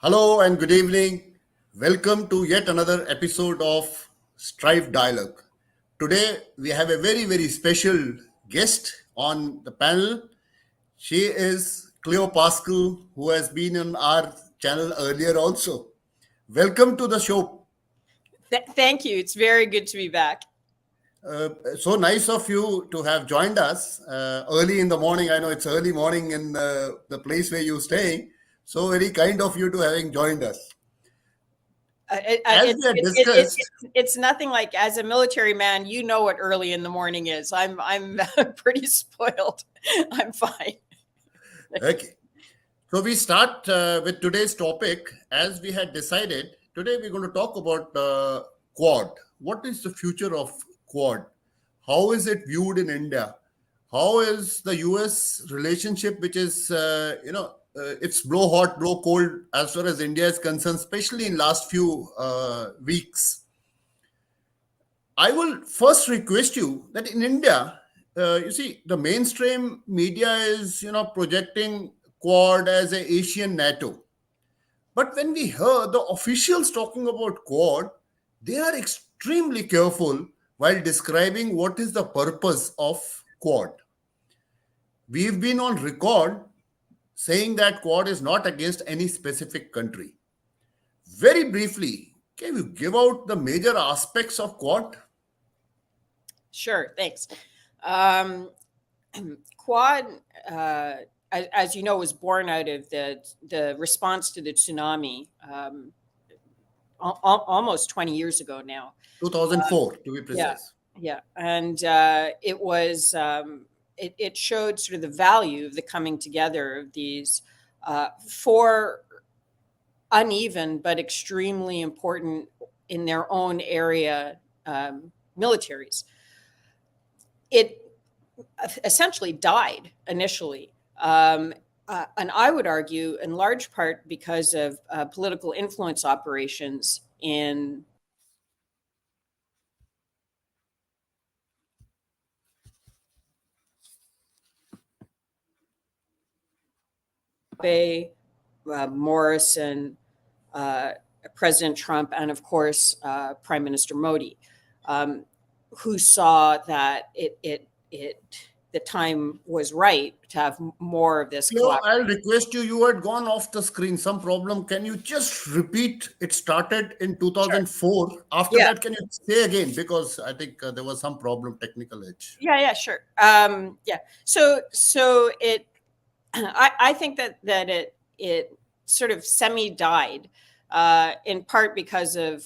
Hello and good evening. Welcome to yet another episode of Strive Dialogue. Today we have a very special guest on the panel. She is Cleo Pascal, who has been on our channel earlier also. Welcome to the show. Thank you. It's very good to be back. So nice of you to have joined us early in the morning. I know it's early morning in the place where you're staying. So very kind of you to having joined us. As we had discussed, It's nothing like, as a military man, you know what early in the morning is. I'm pretty spoiled. I'm fine. okay. So we start with today's topic. As we had decided, today we're going to talk about Quad. What is the future of Quad? How is it viewed in India? How is the US relationship, which is, it's blow hot, blow cold as far as India is concerned, especially in last few weeks. I will first request you that in India, you see, the mainstream media is, projecting Quad as a Asian NATO. But when we hear the officials talking about Quad, they are extremely careful while describing what is the purpose of Quad. We've been on record saying that Quad is not against any specific country. Very briefly, can you give out the major aspects of Quad? Sure. Thanks. Quad, as you know, was born out of the response to the tsunami almost 20 years ago now. 2004, to be precise. Yeah. And it was, it showed sort of the value of the coming together of these four uneven but extremely important in their own area militaries. It essentially died initially. And I would argue, in large part, because of political influence operations in Morrison, President Trump, and of course, Prime Minister Modi, who saw that the time was right to have more of this. So I'll request you. You had gone off the screen. Some problem. Can you just repeat? It started in 2004. Sure. After that, can you say again? Because I think there was some problem, technical edge. Yeah, sure. So it. I think that it sort of semi-died, in part because of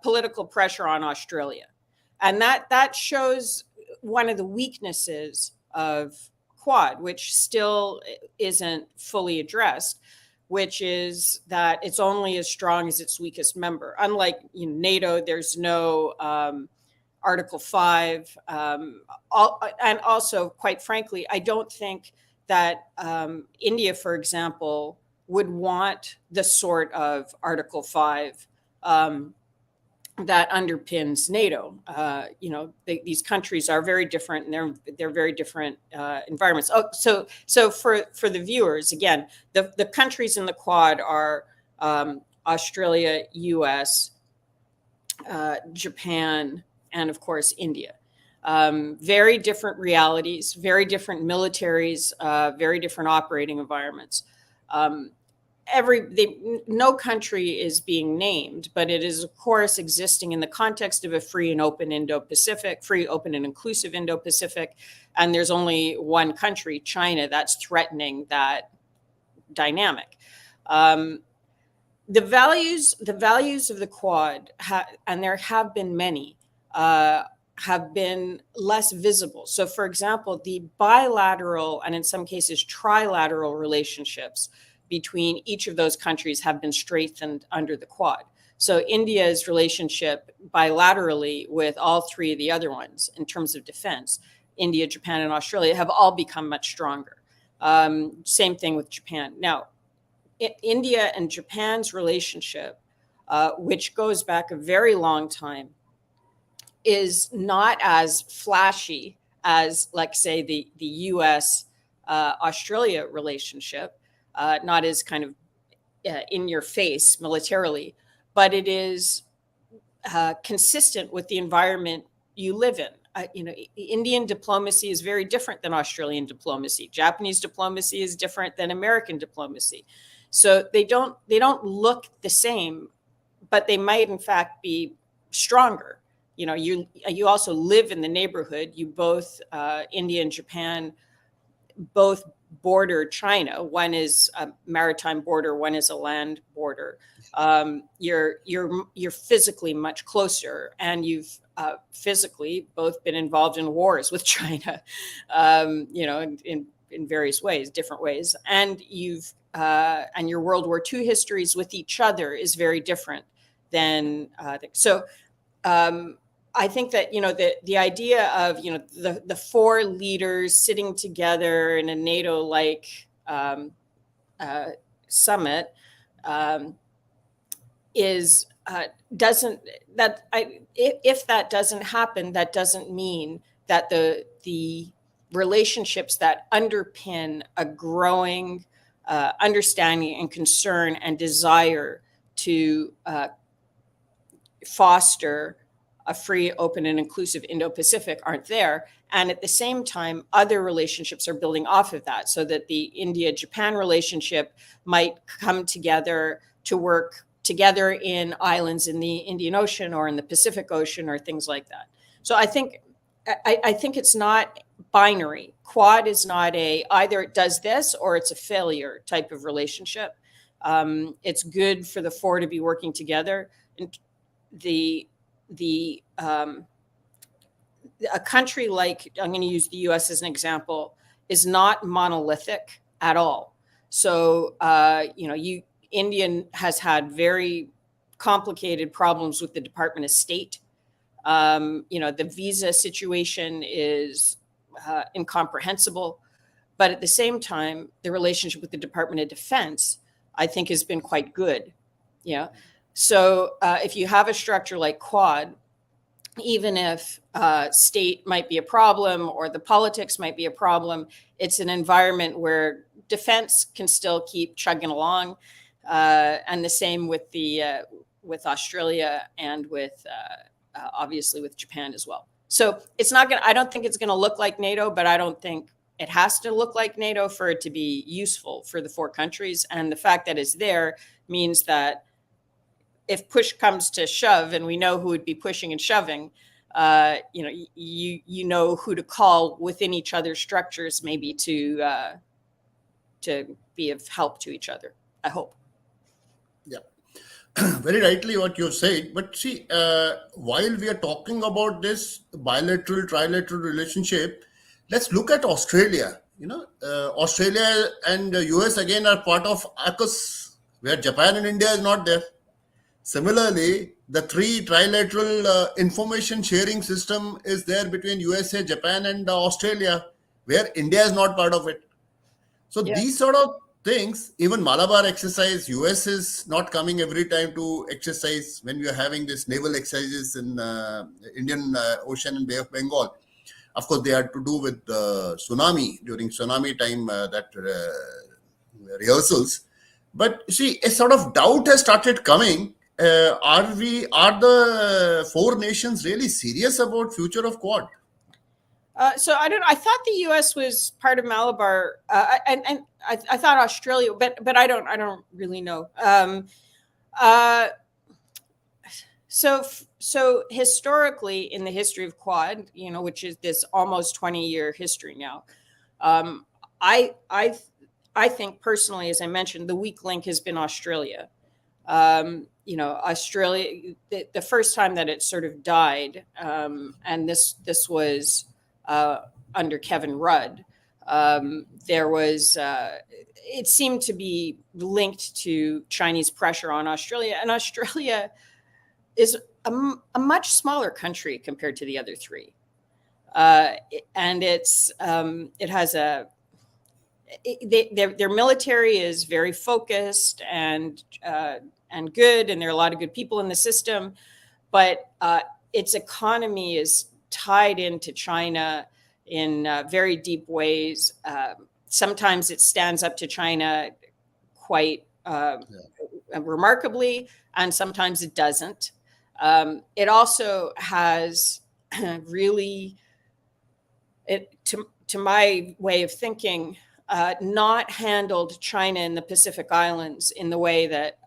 political pressure on Australia, and that shows one of the weaknesses of Quad, which still isn't fully addressed, which is that it's only as strong as its weakest member. Unlike NATO, there's no Article 5. And also, quite frankly, I don't think that India, for example, would want the sort of Article 5 that underpins NATO. These countries are very different, and they're very different environments. So for the viewers, again, the countries in the Quad are Australia, US, Japan, and of course India. Very different realities, very different militaries, very different operating environments. No country is being named, but it is, of course, existing in the context of a free and open Indo-Pacific, free, open, and inclusive Indo-Pacific. And there's only one country, China, that's threatening that dynamic. The values of the Quad, and there have been many, have been less visible. So, for example, the bilateral and in some cases trilateral relationships between each of those countries have been strengthened under the Quad. So India's relationship bilaterally with all three of the other ones in terms of defense, India, Japan, and Australia, have all become much stronger. Same thing with Japan. Now, India and Japan's relationship, which goes back a very long time, is not as flashy as, like, say, the US Australia relationship, not as kind of in your face militarily, but it is consistent with the environment you live in. Indian diplomacy is very different than Australian diplomacy. Japanese diplomacy is different than American diplomacy. So they don't look the same, but they might in fact be stronger. You also live in the neighborhood. You both, India and Japan, both border China. One is a maritime border, one is a land border. You're physically much closer, and you've physically both been involved in wars with China, in various ways, different ways, and and your World War II histories with each other is very different than so. I think that the idea of the four leaders sitting together in a NATO-like summit is doesn't that I if that doesn't happen, that doesn't mean that the relationships that underpin a growing understanding and concern and desire to foster a free, open, and inclusive Indo-Pacific aren't there. And at the same time, other relationships are building off of that, so that the India-Japan relationship might come together to work together in islands in the Indian Ocean or in the Pacific Ocean or things like that. So I think it's not binary. Quad is not either it does this or it's a failure type of relationship. It's good for the four to be working together. And a country like, I'm going to use the US as an example, is not monolithic at all. So, India has had very complicated problems with the Department of State. The visa situation is incomprehensible. But at the same time, the relationship with the Department of Defense, I think, has been quite good. So if you have a structure like Quad, even if state might be a problem or the politics might be a problem, it's an environment where defense can still keep chugging along. And the same with Australia and with obviously with Japan as well. So I don't think it's going to look like NATO, but I don't think it has to look like NATO for it to be useful for the four countries. And the fact that it's there means that if push comes to shove, and we know who would be pushing and shoving, you know who to call within each other's structures, maybe to be of help to each other, I hope. Yeah, very rightly what you said. But see, while we are talking about this bilateral, trilateral relationship, let's look at Australia. Australia and the US again are part of AUKUS, where Japan and India is not there. Similarly, the three trilateral information sharing system is there between USA, Japan, and Australia, where India is not part of it. So these sort of things, even Malabar exercise, US is not coming every time to exercise when we are having this naval exercises in Indian Ocean and Bay of Bengal. Of course, they had to do with tsunami, during tsunami time, that rehearsals. But see, a sort of doubt has started coming. Are the four nations really serious about future of Quad? So I don't. I thought the U.S. was part of Malabar, and I thought Australia, but I don't really know. So historically, in the history of Quad, which is this almost 20-year history now, I think personally, as I mentioned, the weak link has been Australia. Australia, the first time that it sort of died, and this was under Kevin Rudd, there was it seemed to be linked to Chinese pressure on Australia, and Australia is a much smaller country compared to the other three, and it has their military is very focused and good, and there are a lot of good people in the system, but its economy is tied into China in very deep ways. Sometimes it stands up to China quite remarkably, and sometimes it doesn't. It also has really, to my way of thinking, not handled China and the Pacific Islands in the way that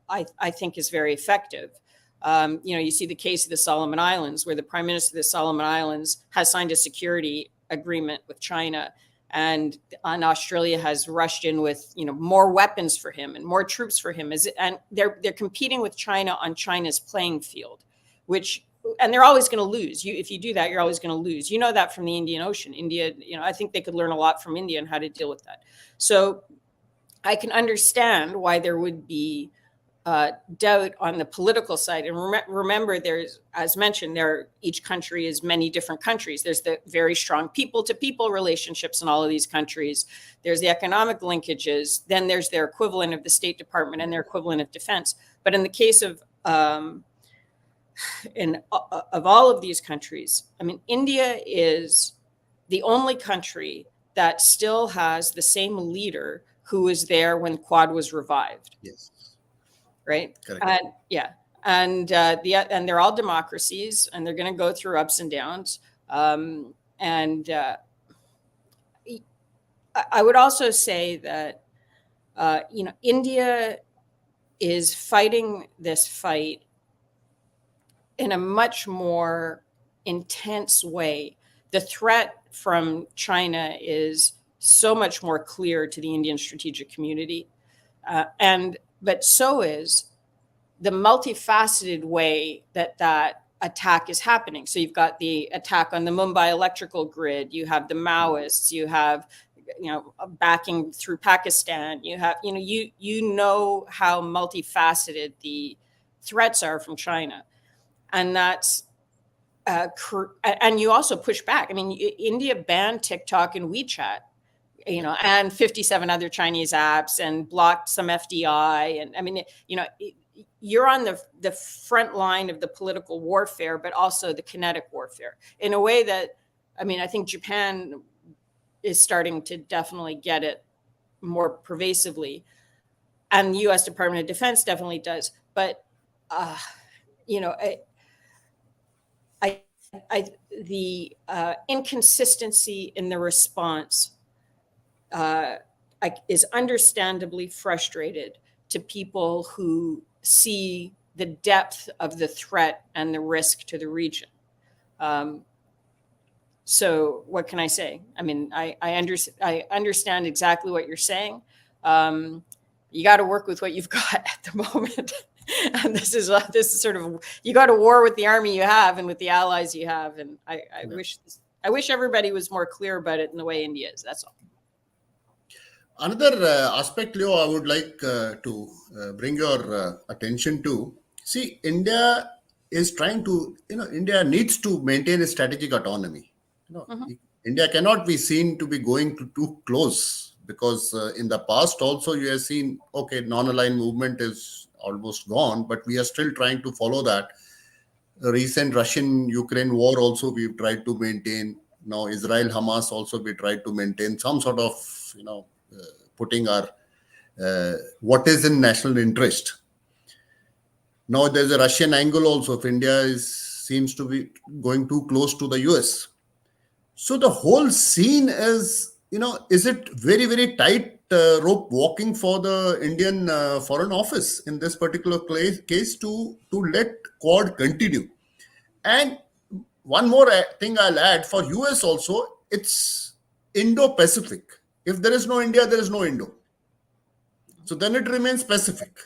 I think is very effective. You see the case of the Solomon Islands, where the Prime Minister of the Solomon Islands has signed a security agreement with China, and Australia has rushed in with more weapons for him and more troops for him. And they're competing with China on China's playing field, and they're always going to lose. If you do that, you're always going to lose. You know that from the Indian Ocean. India, I think they could learn a lot from India on how to deal with that. So I can understand why there would be doubt on the political side. And remember, there's, as mentioned, each country is many different countries. There's the very strong people-to-people relationships in all of these countries. There's the economic linkages. Then there's their equivalent of the State Department and their equivalent of defense. But in the case of all of these countries, India is the only country that still has the same leader who was there when Quad was revived. Yes. Right. Correct. And they're all democracies, and they're going to go through ups and downs. I would also say that India is fighting this fight in a much more intense way. The threat from China is so much more clear to the Indian strategic community, but so is the multifaceted way that attack is happening. So you've got the attack on the Mumbai electrical grid. You have the Maoists. You have, backing through Pakistan. You have, how multifaceted the threats are from China, and that's. And you also push back. India banned TikTok and WeChat, and 57 other Chinese apps, and blocked some FDI. And you're on the front line of the political warfare, but also the kinetic warfare in a way that, I think Japan is starting to definitely get it more pervasively. And the U.S. Department of Defense definitely does. But, the inconsistency in the response is understandably frustrated to people who see the depth of the threat and the risk to the region. So what can I say? I understand exactly what you're saying. You got to work with what you've got at the moment. And this is sort of, you got to war with the army you have and with the allies you have. And I wish everybody was more clear about it in the way India is. That's all. Another aspect, Leo, I would like to bring your attention to. See, India is trying to, India needs to maintain a strategic autonomy. India cannot be seen to be going too close, because in the past also you have seen, non-aligned movement is almost gone, but we are still trying to follow that. The recent Russian-Ukraine war also we've tried to maintain. Now Israel-Hamas also we tried to maintain some sort of, putting our what is in national interest. Now there's a Russian angle also. If India seems to be going too close to the US, so the whole scene is, is it very, very tight rope walking for the Indian Foreign Office in this particular case to let Quad continue. And one more thing I'll add for US also, it's Indo-Pacific. If there is no India, there is no Indo. So then it remains Pacific.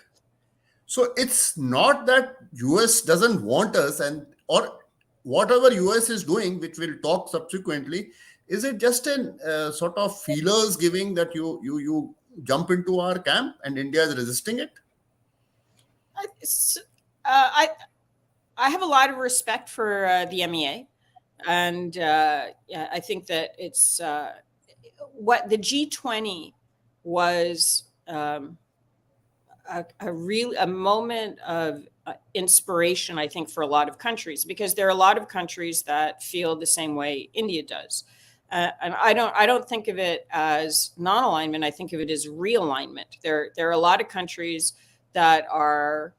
So it's not that US doesn't want us, or whatever US is doing, which we'll talk subsequently, is it just a sort of feelers giving that you jump into our camp and India is resisting it? I have a lot of respect for the MEA, and I think that it's what the G20 was a moment of inspiration, I think, for a lot of countries, because there are a lot of countries that feel the same way India does. and I don't think of it as non-alignment. I think of it as realignment. There are a lot of countries that are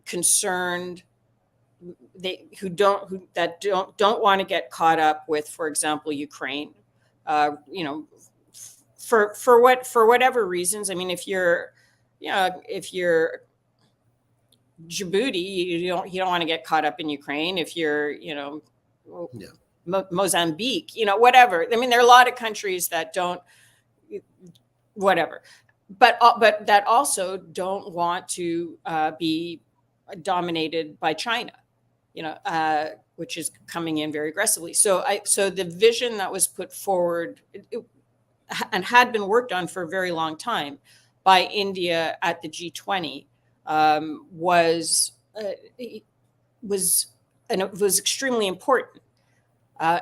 concerned, who don't want to get caught up with, for example, Ukraine. For whatever reasons. I mean, if you're Djibouti, you don't want to get caught up in Ukraine. If you're Yeah. Mozambique, whatever. I mean, there are a lot of countries that don't, whatever, but that also don't want to be dominated by China, which is coming in very aggressively. So the vision that was put forward and had been worked on for a very long time by India at the G20 was extremely important.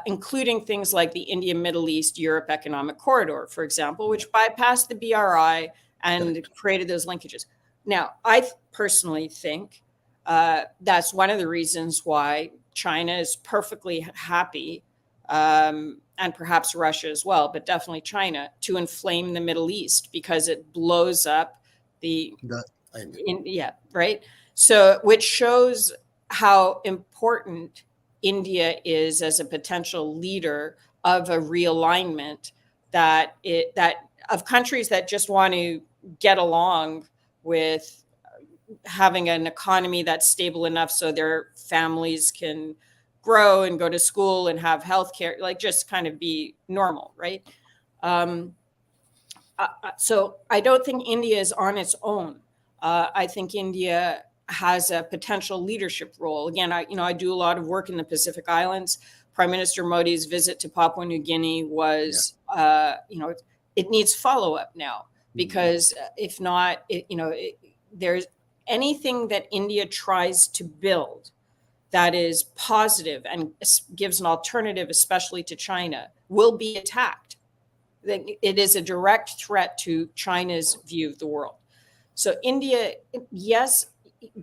Including things like the India, Middle East, Europe economic corridor, for example, which bypassed the BRI and created those linkages. Now, I personally think that's one of the reasons why China is perfectly happy, and perhaps Russia as well, but definitely China, to inflame the Middle East, because it blows up right? So, which shows how important India is as a potential leader of a realignment that of countries that just want to get along with having an economy that's stable enough so their families can grow and go to school and have healthcare, like just kind of be normal, right? So I don't think India is on its own. I think India has a potential leadership role. Again, I do a lot of work in the Pacific Islands. Prime Minister Modi's visit to Papua New Guinea was, it needs follow-up now, because if not, there's anything that India tries to build that is positive and gives an alternative, especially to China, will be attacked. It is a direct threat to China's view of the world. So India, yes,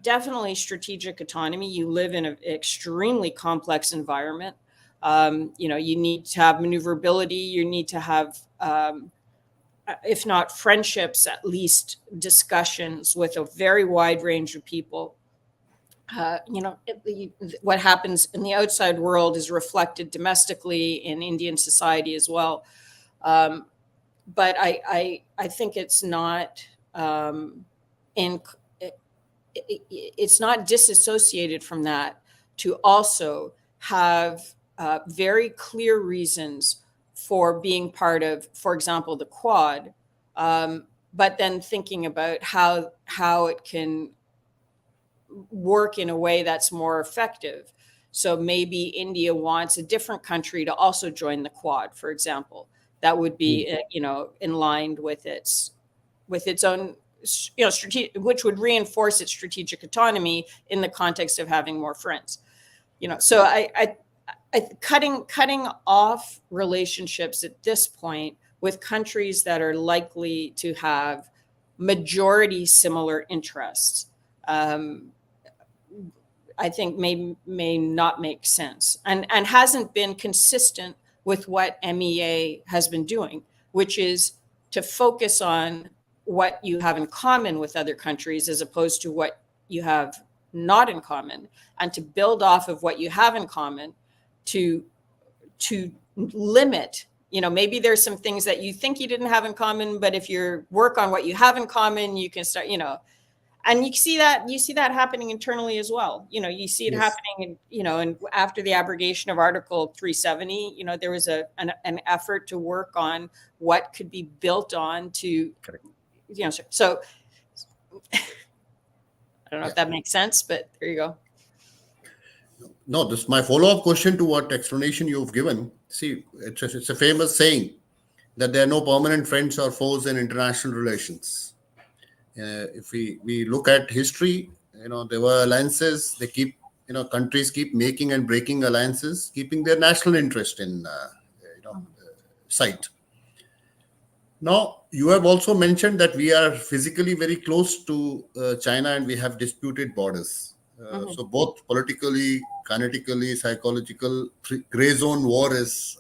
definitely strategic autonomy. You live in an extremely complex environment. You need to have maneuverability. You need to have, if not friendships, at least discussions with a very wide range of people. What happens in the outside world is reflected domestically in Indian society as well. But I think it's not it's not disassociated from that to also have very clear reasons for being part of, for example, the Quad, but then thinking about how it can work in a way that's more effective. So maybe India wants a different country to also join the Quad, for example. That would be, in line with its own, which would reinforce its strategic autonomy in the context of having more friends. So I cutting off relationships at this point with countries that are likely to have majority similar interests, I think may not make sense, and hasn't been consistent with what MEA has been doing, which is to focus on what you have in common with other countries as opposed to what you have not in common, and to build off of what you have in common to limit. Maybe there's some things that you think you didn't have in common, but if you work on what you have in common, you can start, and you see that happening internally as well. You see it happening and after the abrogation of Article 370, there was an effort to work on what could be built on to, so I don't know if that makes sense, but there you go. No, this is my follow-up question to what explanation you've given. See, it's a famous saying that there are no permanent friends or foes in international relations. If we look at history, there were alliances. They keep, countries keep making and breaking alliances, keeping their national interest in sight. Now, you have also mentioned that we are physically very close to China and we have disputed borders. Mhm. So both politically, kinetically, psychological, gray zone war is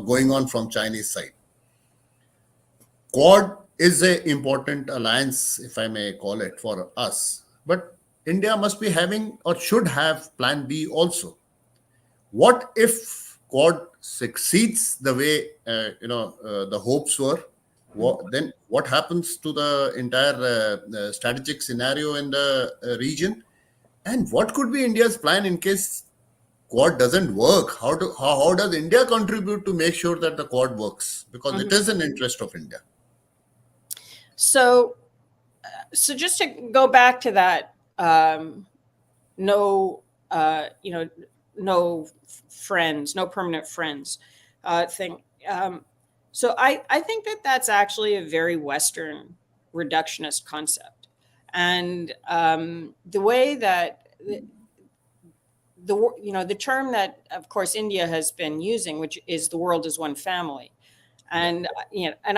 going on from Chinese side. Quad is a important alliance, if I may call it, for us. But India must be having or should have Plan B also. What if Quad succeeds the way the hopes were? Then what happens to the entire strategic scenario in the region? And what could be India's plan in case Quad doesn't work? How does India contribute to make sure that the Quad works? Because it Mhm. is an interest of India. So, so just to go back to that, no, no friends, no permanent friends thing. So I think that that's actually a very Western reductionist concept. And the way that the term that, of course, India has been using, which is the world is one family. Yeah. And,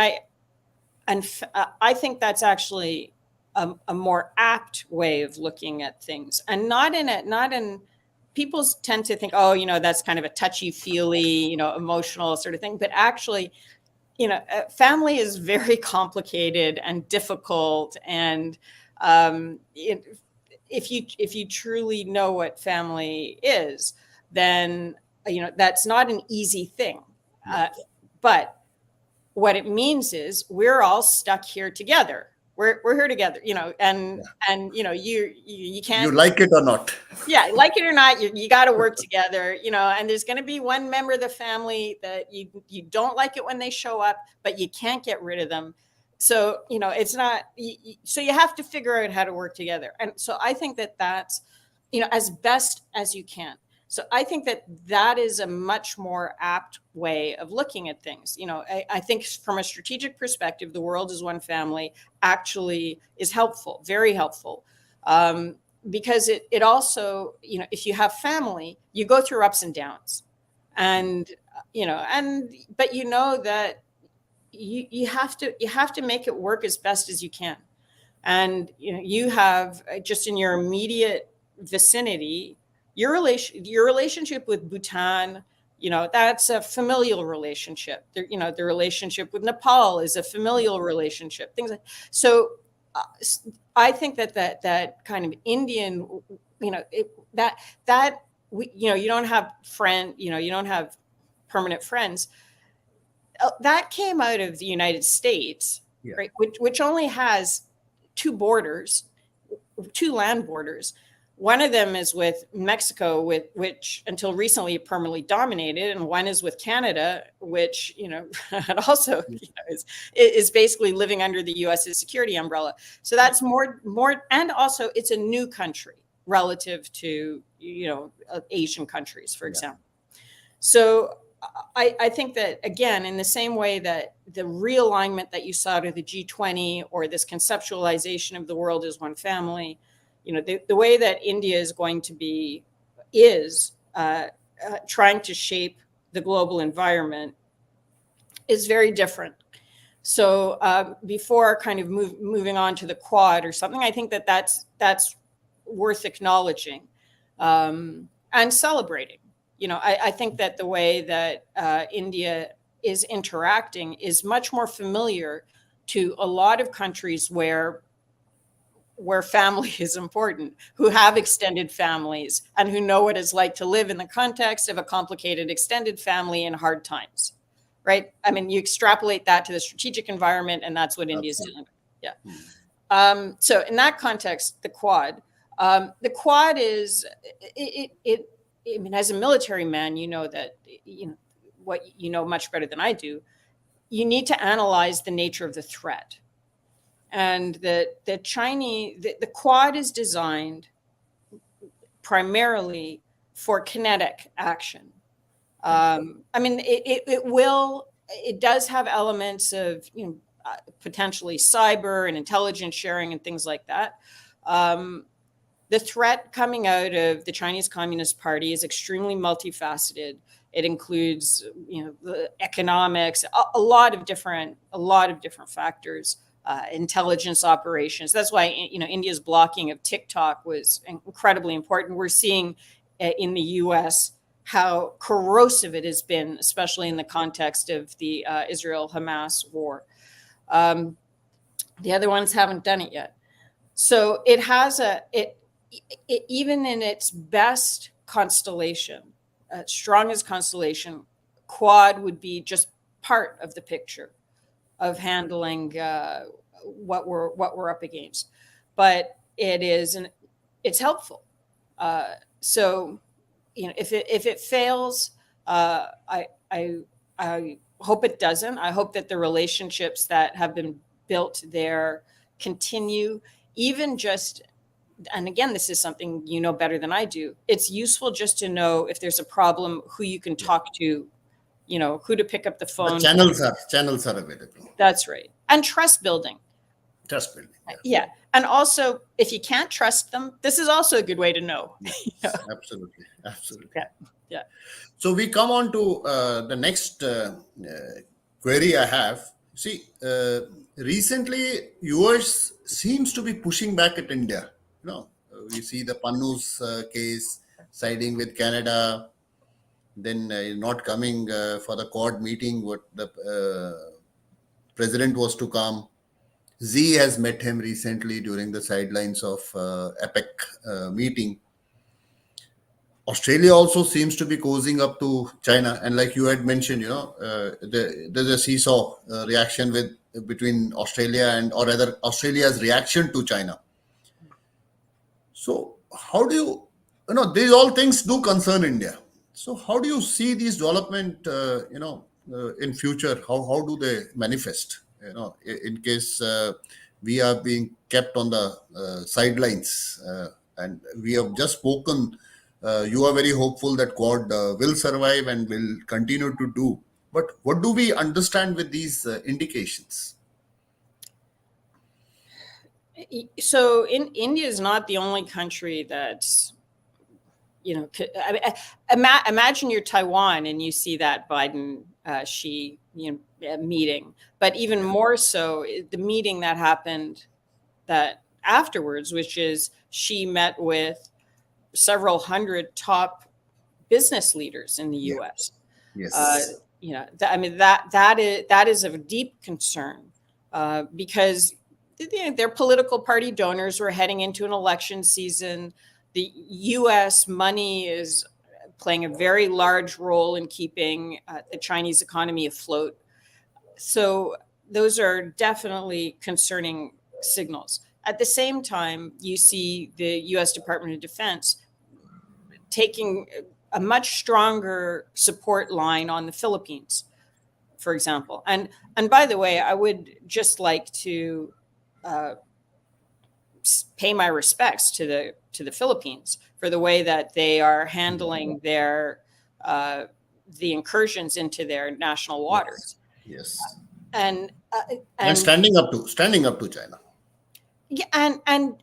I think that's actually a more apt way of looking at things, and not in people tend to think, oh, that's kind of a touchy feely, emotional sort of thing. But actually, family is very complicated and difficult. And if you truly know what family is, then, that's not an easy thing. Yeah. But what it means is we're all stuck here together. We're here together, and Yeah. you You can't, like it or not? yeah, like it or not, you got to work together, and there's going to be one member of the family that you don't like it when they show up, but you can't get rid of them. So, it's not, so you have to figure out how to work together. And so I think that that's, as best as you can. So I think that that is a much more apt way of looking at things. I think from a strategic perspective, the world is one family actually is helpful, very helpful. Because it also, if you have family, you go through ups and downs. And, but that you have to make it work as best as you can. And, you have just in your immediate vicinity, your relationship with Bhutan, that's a familial relationship. The relationship with Nepal is a familial relationship. Things like so. Uh, I think that kind of Indian, that you don't have you don't have permanent friends. That came out of the United States, Yeah. right? Which only has two borders, two land borders. One of them is with Mexico, which until recently permanently dominated, and one is with Canada, which also is basically living under the U.S.'s security umbrella. So that's more, and also it's a new country relative to Asian countries, for example. So I think that, again, in the same way that the realignment that you saw to the G20, or this conceptualization of the world as one family, the way that India is going to be is trying to shape the global environment is very different. So before kind of moving on to the Quad or something, I think that that's worth acknowledging and celebrating. I think that the way that India is interacting is much more familiar to a lot of countries where family is important, who have extended families and who know what it's like to live in the context of a complicated extended family in hard times. Right? I mean, you extrapolate that to the strategic environment, and that's what India is doing. Yeah. So in that context, the Quad. The Quad is it. I mean, as a military man, that what much better than I do. You need to analyze the nature of the threat, and the Quad is designed primarily for kinetic action. I mean, it does have elements of potentially cyber and intelligence sharing and things like that. The threat coming out of the Chinese Communist Party is extremely multifaceted. It includes, the economics, a lot of different factors. intelligence operations. That's why, India's blocking of TikTok was incredibly important. We're seeing in the US how corrosive it has been, especially in the context of the Israel-Hamas war. The other ones haven't done it yet. So it has even in its best constellation, strongest constellation, Quad would be just part of the picture of handling what we're up against, but it's helpful. So if it fails, I hope it doesn't. I hope that the relationships that have been built there continue, even just, and again, this is something you know better than I do. It's useful just to know if there's a problem, who you can talk to, who to pick up the phone. The channels are available. That's right. And trust building. Trust building. Yeah. And also, if you can't trust them, this is also a good way to know. Yes, absolutely. Yeah. So we come on to the next query I have. See, recently, US seems to be pushing back at India. We see the Pannu's case siding with Canada, then not coming for the Quad meeting. What the president was to come. Z has met him recently during the sidelines of APEC meeting. Australia also seems to be cozying up to China, and like you had mentioned, there's a seesaw reaction between Australia or rather Australia's reaction to China. So how do these all things do concern India? So how do you see these development, in future? How do they manifest? In case we are being kept on the sidelines, and we have just spoken. You are very hopeful that Quad will survive and will continue to do. But what do we understand with these indications? So India is not the only country that's, imagine you're Taiwan and you see that Biden Xi meeting, but even more so the meeting that happened that afterwards, which is she met with several hundred top business leaders in the U.S. Yes. That is of deep concern because their political party donors were heading into an election season. The U.S. money is playing a very large role in keeping the Chinese economy afloat. So those are definitely concerning signals. At the same time, you see the U.S. Department of Defense taking a much stronger support line on the Philippines, for example. And by the way, I would just like to pay my respects to the Philippines for the way that they are handling their the incursions into their national waters. Yes. And standing up to China. Yeah, and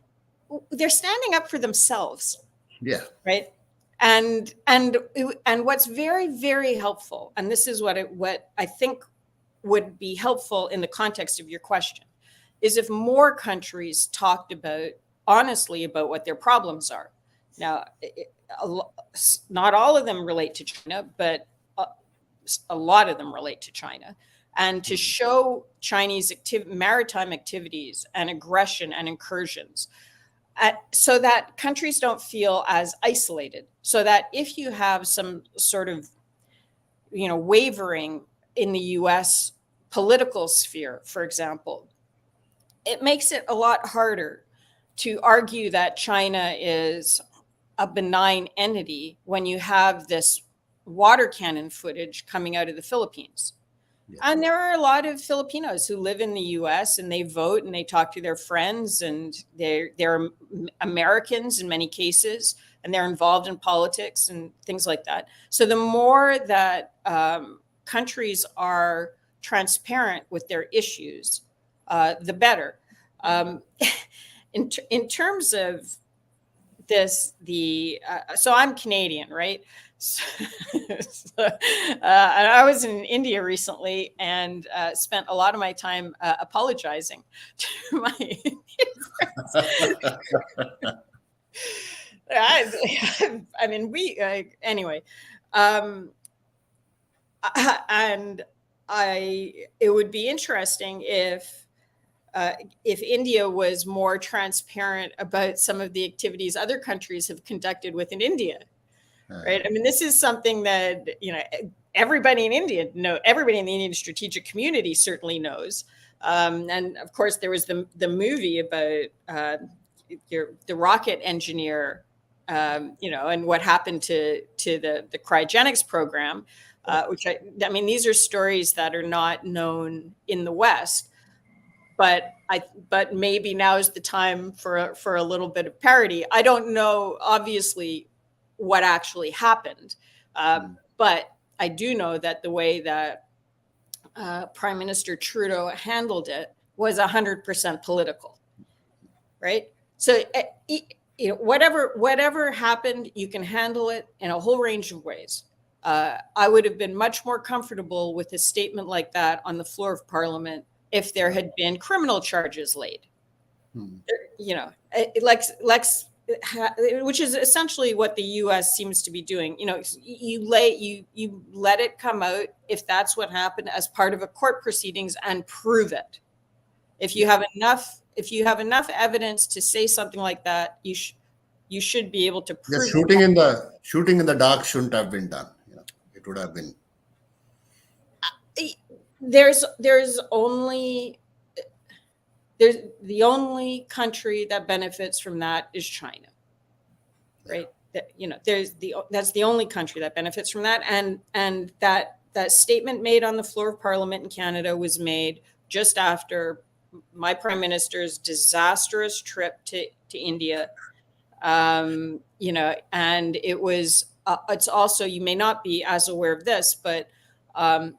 they're standing up for themselves. Yeah. Right. And what's very, very helpful, and this is what I think would be helpful in the context of your question, is if more countries talked honestly about what their problems are. Now, not all of them relate to China, but a lot of them relate to China. And to show Chinese maritime activities and aggression and incursions, so that countries don't feel as isolated, so that if you have some sort of, wavering in the U.S. political sphere, for example, it makes it a lot harder to argue that China is a benign entity when you have this water cannon footage coming out of the Philippines. Yeah. And there are a lot of Filipinos who live in the U.S. and they vote and they talk to their friends, and they're Americans in many cases, and they're involved in politics and things like that. So the more that countries are transparent with their issues, the better. In terms of this, so I'm Canadian, right? So, I was in India recently and spent a lot of my time apologizing to my Indian friends. I mean, anyway, and it would be interesting if India was more transparent about some of the activities other countries have conducted within India. Right. I mean, this is something that, everybody in India everybody in the Indian strategic community certainly knows. And of course, there was the movie about the rocket engineer, and what happened to the cryogenics program, which I mean, these are stories that are not known in the West. But maybe now is the time for a little bit of parody. I don't know, obviously, what actually happened, but I do know that the way that Prime Minister Trudeau handled it was 100% political, right? So whatever happened, you can handle it in a whole range of ways. I would have been much more comfortable with a statement like that on the floor of Parliament if there had been criminal charges laid. Which is essentially what the U.S. seems to be doing. You let it come out if that's what happened as part of a court proceedings and prove it. If you have enough evidence to say something like that, you should be able to prove. The shooting in the dark shouldn't have been done. It would have been. There's the only country that benefits from that is China, right? That's the only country that benefits from that, and that statement made on the floor of Parliament in Canada was made just after my Prime Minister's disastrous trip to India, and it was. It's also, you may not be as aware of this, but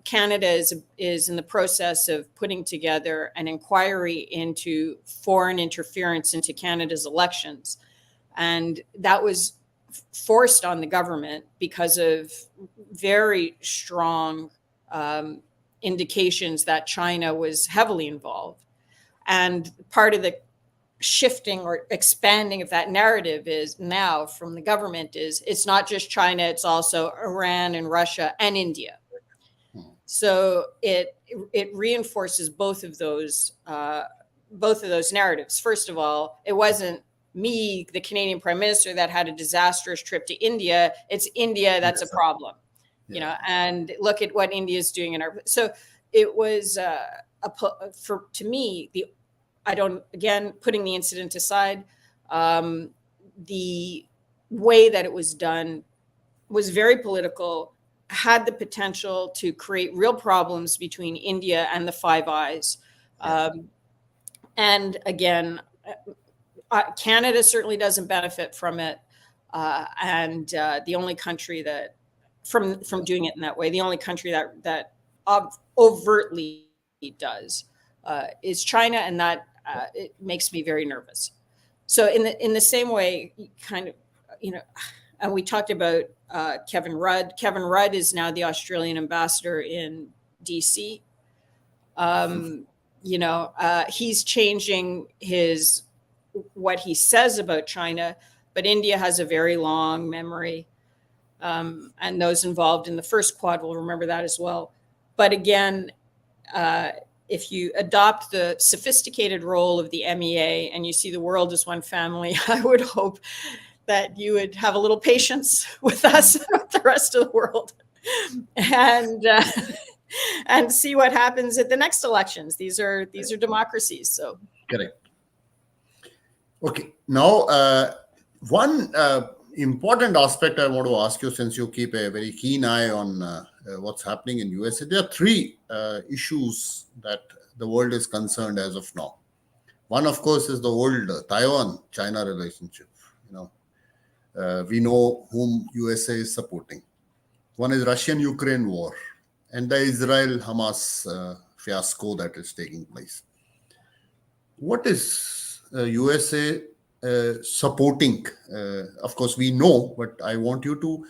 Canada is in the process of putting together an inquiry into foreign interference into Canada's elections. And that was forced on the government because of very strong indications that China was heavily involved. And part of the shifting or expanding of that narrative is now from the government is it's not just China, it's also Iran and Russia and India. So it reinforces both of those narratives. First of all, it wasn't me, the Canadian Prime Minister, that had a disastrous trip to India. It's India that's a problem, and look at what India is doing in our. So it was to me, putting the incident aside, the way that it was done was very political, had the potential to create real problems between India and the Five Eyes. And again, Canada certainly doesn't benefit from it. And the only country that, from doing it in that way, the only country that overtly does is China, and that it makes me very nervous. So in the same way, kind of, and we talked about Kevin Rudd. Kevin Rudd is now the Australian ambassador in DC. He's changing what he says about China, but India has a very long memory. And those involved in the first Quad will remember that as well. But again, if you adopt the sophisticated role of the MEA and you see the world as one family, I would hope that you would have a little patience with us, with the rest of the world, and see what happens at the next elections. These are democracies. So correct. Okay. Now, one important aspect I want to ask you, since you keep a very keen eye on what's happening in USA, there are three issues that the world is concerned as of now. One, of course, is the old Taiwan-China relationship. We know whom USA is supporting. One is Russian-Ukraine war and the Israel-Hamas fiasco that is taking place. What is USA supporting. Of course, we know, but I want you to,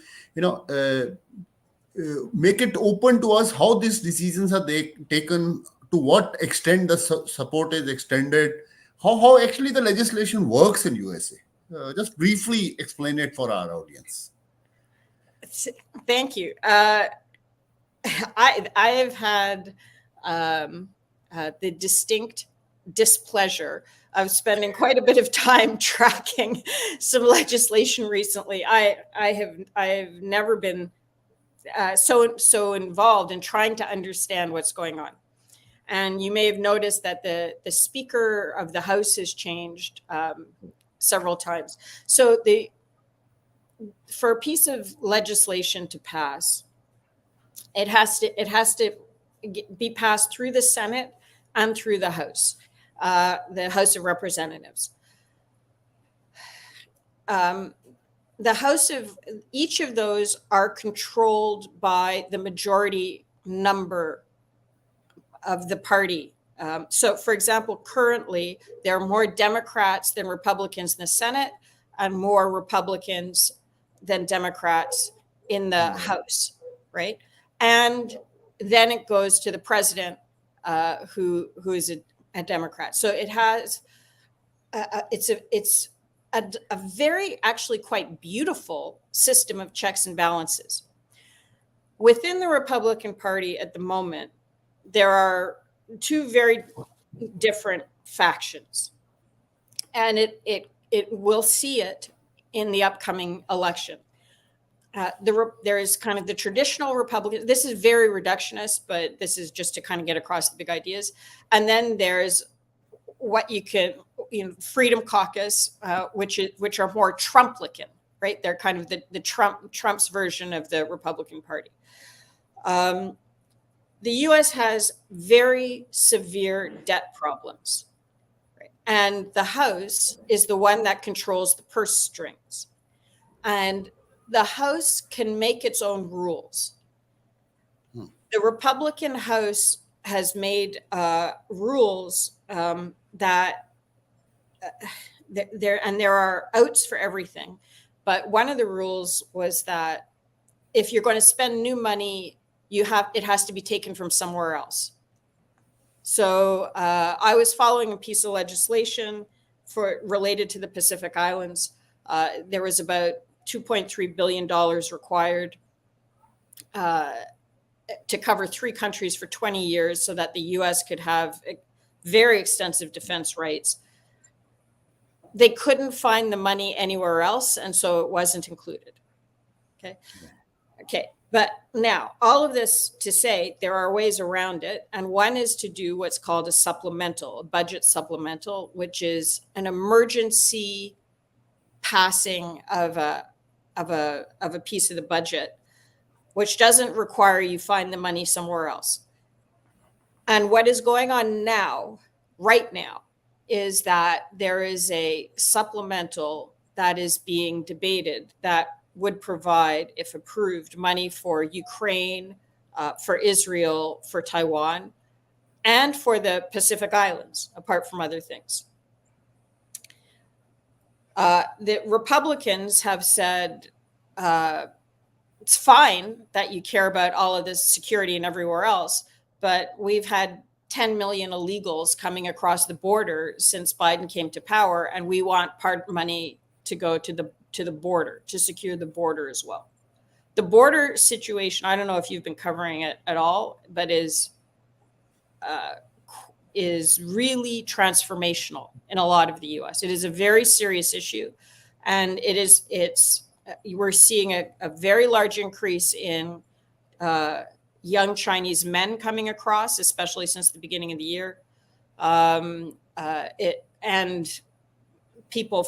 make it open to us how these decisions are they taken, to what extent the support is extended, how actually the legislation works in USA. Just briefly explain it for our audience. Thank you. I have had the distinct displeasure of spending quite a bit of time tracking some legislation recently. I have never been so involved in trying to understand what's going on. And you may have noticed that the Speaker of the House has changed several times. So for a piece of legislation to pass, it has to be passed through the Senate and through the House of Representatives. The House of each of those are controlled by the majority number of the party. So, for example, currently there are more Democrats than Republicans in the Senate, and more Republicans than Democrats in the House, right? And then it goes to the president, who is a Democrat. So it has it's a very actually quite beautiful system of checks and balances. Within the Republican Party at the moment, there are two very different factions, and it will see it in the upcoming election. There is kind of the traditional Republican. This is very reductionist, but this is just to kind of get across the big ideas. And then there's what you can, Freedom Caucus, which are more Trumplican, right? They're kind of the Trump's version of the Republican Party. The U.S. has very severe debt problems, right? And the House is the one that controls the purse strings, and the House can make its own rules. The Republican House has made rules that there are outs for everything. But one of the rules was that if you're going to spend new money, it has to be taken from somewhere else. So I was following a piece of legislation related to the Pacific Islands. There was about $2.3 billion required to cover 3 countries for 20 years so that the U.S. could have very extensive defense rights. They couldn't find the money anywhere else, and so it wasn't included. Okay. But now, all of this to say, there are ways around it, and one is to do what's called a budget supplemental, which is an emergency passing of a piece of the budget, which doesn't require you find the money somewhere else. And what is going on right now, is that there is a supplemental that is being debated that would provide, if approved, money for Ukraine, for Israel, for Taiwan, and for the Pacific Islands, apart from other things. The Republicans have said it's fine that you care about all of this security and everywhere else, but we've had 10 million illegals coming across the border since Biden came to power, and we want part money to go to the border, to secure the border as well. The border situation, I don't know if you've been covering it at all, but is really transformational in a lot of the U.S. It is a very serious issue, and we're seeing a very large increase in young Chinese men coming across, especially since the beginning of the year. And people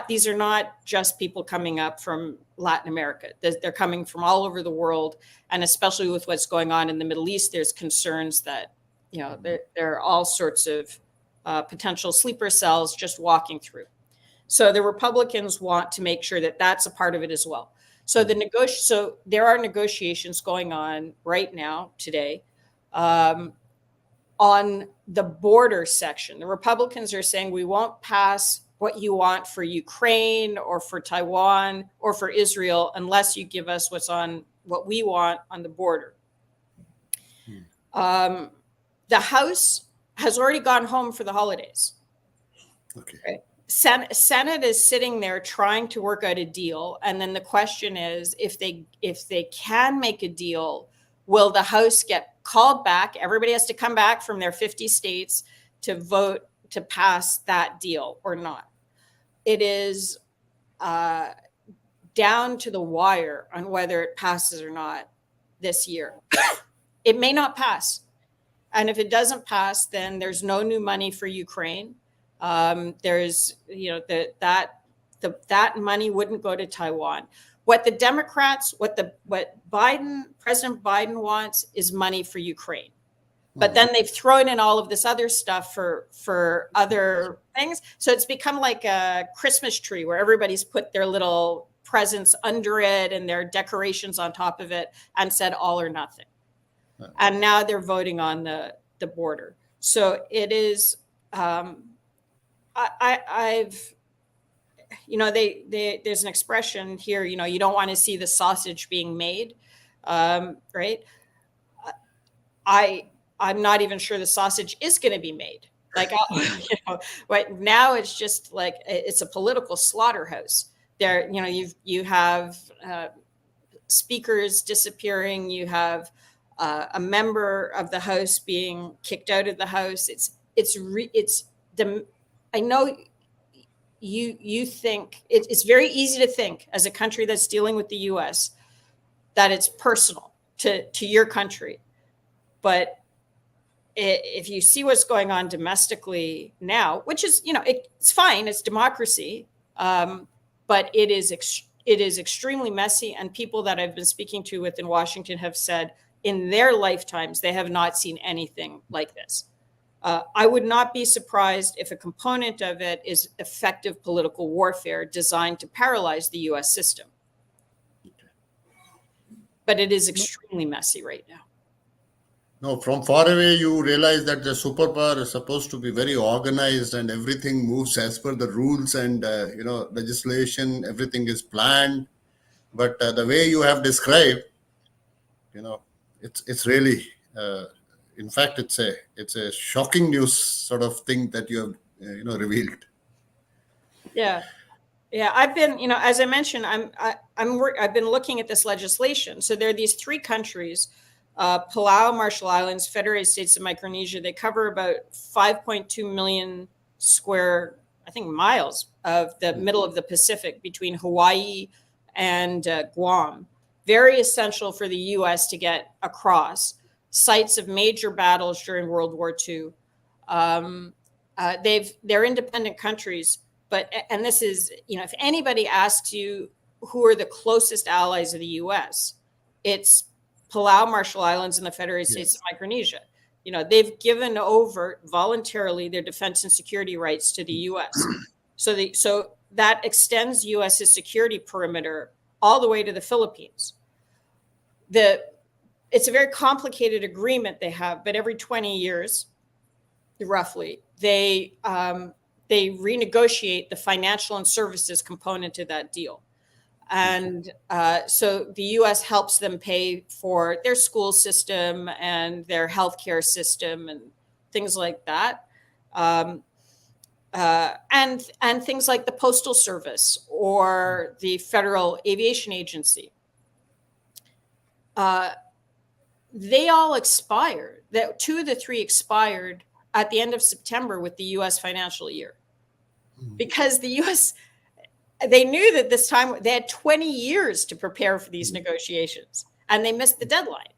these are not just people coming up from Latin America. They're coming from all over the world. And especially with what's going on in the Middle East, there's concerns that, there are all sorts of potential sleeper cells just walking through. So the Republicans want to make sure that that's a part of it as well. So there are negotiations going on right now today on the border section. The Republicans are saying we won't pass what you want for Ukraine or for Taiwan or for Israel unless you give us what we want on the border. The House has already gone home for the holidays. Okay. Right? Senate is sitting there trying to work out a deal, and then the question is, if they can make a deal, will the House get called back? Everybody has to come back from their 50 states to vote to pass that deal or not. It is down to the wire on whether it passes or not this year. It may not pass. And if it doesn't pass, then there's no new money for Ukraine. There's, that money wouldn't go to Taiwan. What the Democrats, what President Biden wants is money for Ukraine. But then they've thrown in all of this other stuff for other things. So it's become like a Christmas tree where everybody's put their little presents under it and their decorations on top of it and said all or nothing. And now they're voting on the border. So it is, there's an expression here, you don't want to see the sausage being made, right? I'm not even sure the sausage is going to be made. Like, right now it's just like, it's a political slaughterhouse there. You have speakers disappearing. You have a member of the House being kicked out of the House. I know you think it's very easy to think as a country that's dealing with the US that it's personal to your country. But if you see what's going on domestically now, which is, it's fine, it's democracy, but it is extremely messy. And people that I've been speaking to within Washington have said in their lifetimes, they have not seen anything like this. I would not be surprised if a component of it is effective political warfare designed to paralyze the US system. But it is extremely messy right now. No, from far away, you realize that the superpower is supposed to be very organized and everything moves as per the rules and, legislation, everything is planned. But the way you have described, it's really, in fact, it's a shocking news sort of thing that you have, revealed. Yeah. I've been, as I mentioned, I've been looking at this legislation. So there are these three countries, Palau, Marshall Islands, Federated States of Micronesia. They cover about 5.2 million square, miles of the middle of the Pacific between Hawaii and Guam. Very essential for the U.S. to get across. Sites of major battles during World War II. They're independent countries, and this is, if anybody asks you who are the closest allies of the U.S., it's Palau, Marshall Islands, and the Federated States of Micronesia. They've given over voluntarily their defense and security rights to the U.S. So that extends U.S.'s security perimeter all the way to the Philippines. It's a very complicated agreement they have, but every 20 years, roughly, they renegotiate the financial and services component to that deal. And so the U.S. helps them pay for their school system and their healthcare system and things like that. And things like the Postal Service or the Federal Aviation Agency. They all expired. Two of the three expired at the end of September with the U.S. financial year. Because the U.S., they knew that this time they had 20 years to prepare for these negotiations, and they missed the deadline.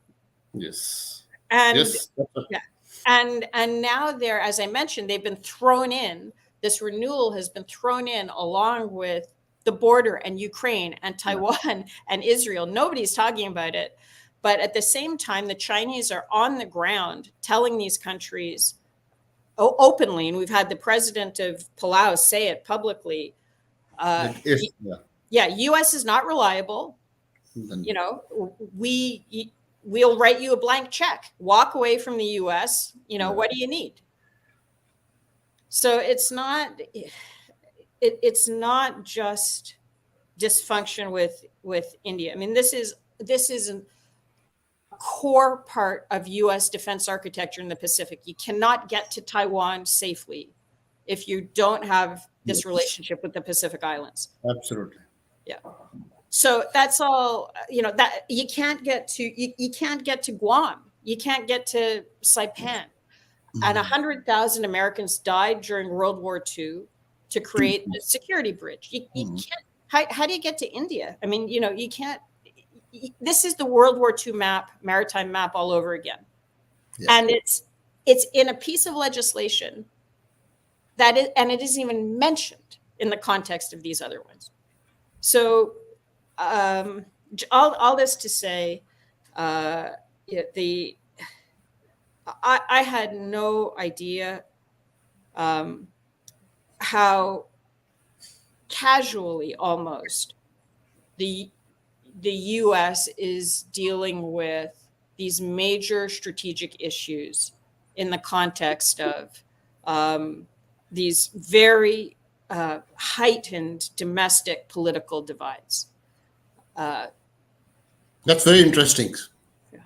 Yes. And yes. and now they're, as I mentioned, they've been thrown in. This renewal has been thrown in along with the border and Ukraine and Taiwan and Israel. Nobody's talking about it. But at the same time, the Chinese are on the ground telling these countries openly, and we've had the president of Palau say it publicly, U.S. is not reliable. We'll write you a blank check. Walk away from the U.S. What do you need? So it's not it's not just dysfunction with India. I mean, this is a core part of U.S. defense architecture in the Pacific. You cannot get to Taiwan safely if you don't have this relationship with the Pacific Islands. Absolutely. Yeah. So that's all. That you can't get to Guam. You can't get to Saipan. And 100,000 Americans died during World War II to create the security bridge. You can't. How do you get to India? I mean, you can't. This is the World War II map, maritime map all over again, and it's in a piece of legislation and it isn't even mentioned in the context of these other ones. So, all this to say, I had no idea how casually almost the U.S. is dealing with these major strategic issues in the context of these very heightened domestic political divides. That's very interesting. Yeah.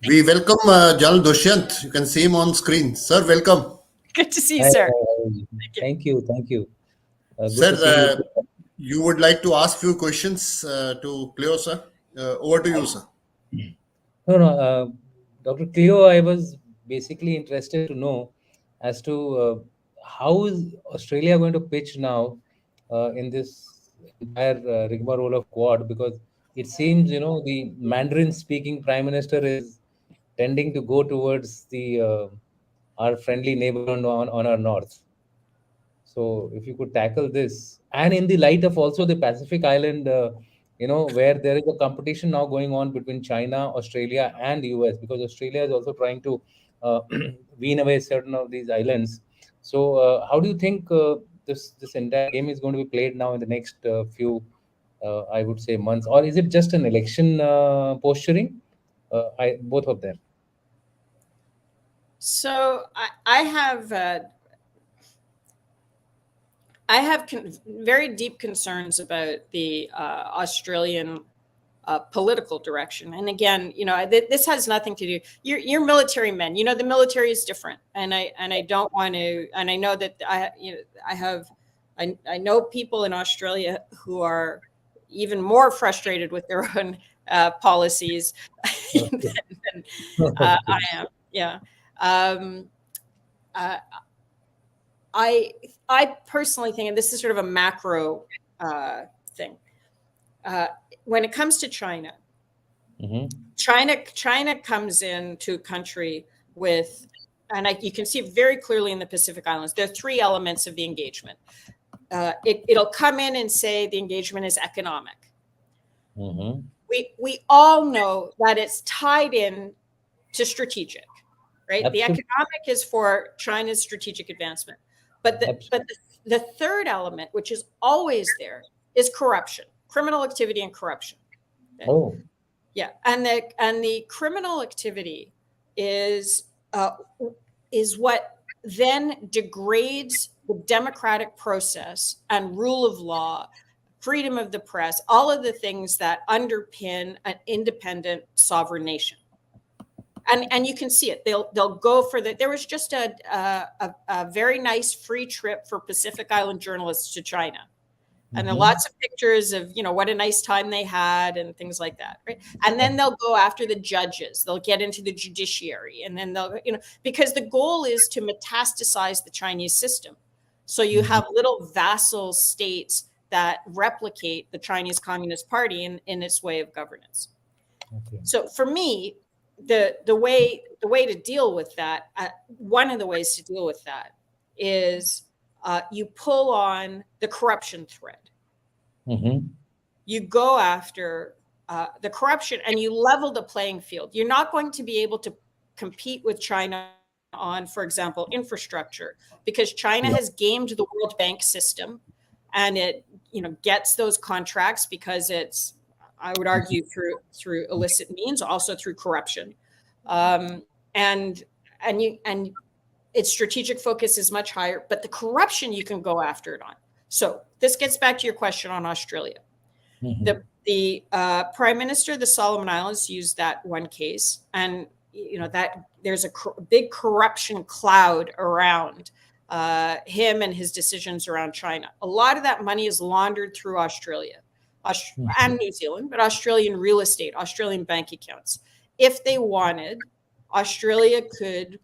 We welcome Gen Dushyant. You can see him on screen. Sir, welcome. Good to see you, sir. Thank you. Good Sir, to see you. you would like to ask few questions to Cleo, sir. Over to you, sir. No, Dr. Cleo, I was basically interested to know as to how is Australia going to pitch now in this entire rigmarole of Quad, because it seems, the Mandarin-speaking Prime Minister is tending to go towards the our friendly neighbor on our north. So if you could tackle this, and in the light of also the Pacific Island, where there is a competition now going on between China, Australia, and the US, because Australia is also trying to wean away certain of these islands. So how do you think this entire game is going to be played now in the next few, I would say, months, or is it just an election posturing? Both of them. So I have very deep concerns about the Australian political direction. And again, this has nothing to do. You're military men. The military is different, and I don't want to. And I know that I know people in Australia who are even more frustrated with their own policies than I am. Yeah. I personally think, and this is sort of a macro thing, when it comes to China, China comes into a country with, and you can see very clearly in the Pacific Islands, there are three elements of the engagement. It'll come in and say the engagement is economic. We all know that it's tied in to strategic, right? Absolutely. The economic is for China's strategic advancement. But the third element, which is always there, is corruption, criminal activity and corruption. Okay? Oh, yeah, and the criminal activity is what then degrades the democratic process and rule of law, freedom of the press, all of the things that underpin an independent sovereign nation. And you can see it. They'll go for the. There was just a very nice free trip for Pacific Island journalists to China, and there are lots of pictures of what a nice time they had and things like that, right? And then they'll go after the judges. They'll get into the judiciary, and then they'll because the goal is to metastasize the Chinese system, so you have little vassal states that replicate the Chinese Communist Party in its way of governance. okay. So for me, the way to deal with that, one of the ways to deal with that is you pull on the corruption thread. You go after the corruption and you level the playing field. You're not going to be able to compete with China on, for example, infrastructure, because China has gamed the World Bank system, and it gets those contracts because it's, I would argue, through illicit means, also through corruption, and its strategic focus is much higher, but the corruption you can go after it on. So this gets back to your question on Australia. Mhm. The Prime Minister of the Solomon Islands used that one case, and that there's a big corruption cloud around him and his decisions around China. A lot of that money is laundered through Australia and New Zealand, but Australian real estate, Australian bank accounts. If they wanted, Australia could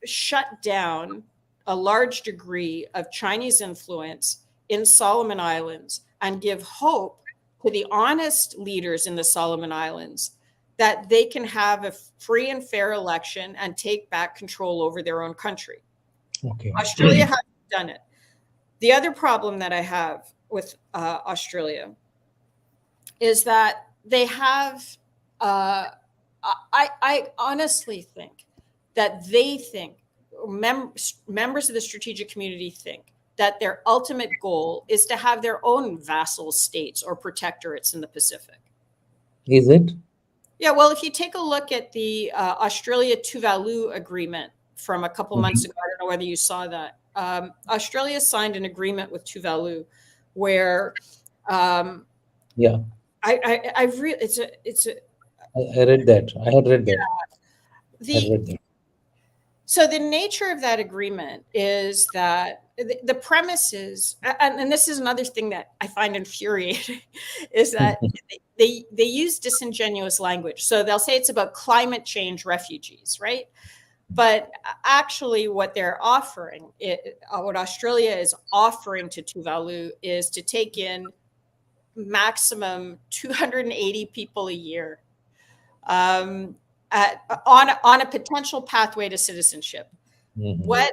shut down a large degree of Chinese influence in Solomon Islands and give hope to the honest leaders in the Solomon Islands that they can have a free and fair election and take back control over their own country. Okay. Australia hasn't done it. The other problem that I have with Australia is that they have, I honestly think that they think, members of the strategic community think, that their ultimate goal is to have their own vassal states or protectorates in the Pacific. Is it? Yeah, well, if you take a look at the Australia-Tuvalu agreement from a couple months ago, I don't know whether you saw that. Australia signed an agreement with Tuvalu where Yeah, I really, it's a I read that. I had read that. I had the read that. So the nature of that agreement is that the premise is, and this is another thing that I find infuriating, is that they use disingenuous language. So they'll say it's about climate change refugees, right? But actually what they're offering, what Australia is offering to Tuvalu is to take in maximum 280 people a year. On a potential pathway to citizenship. Mhm. What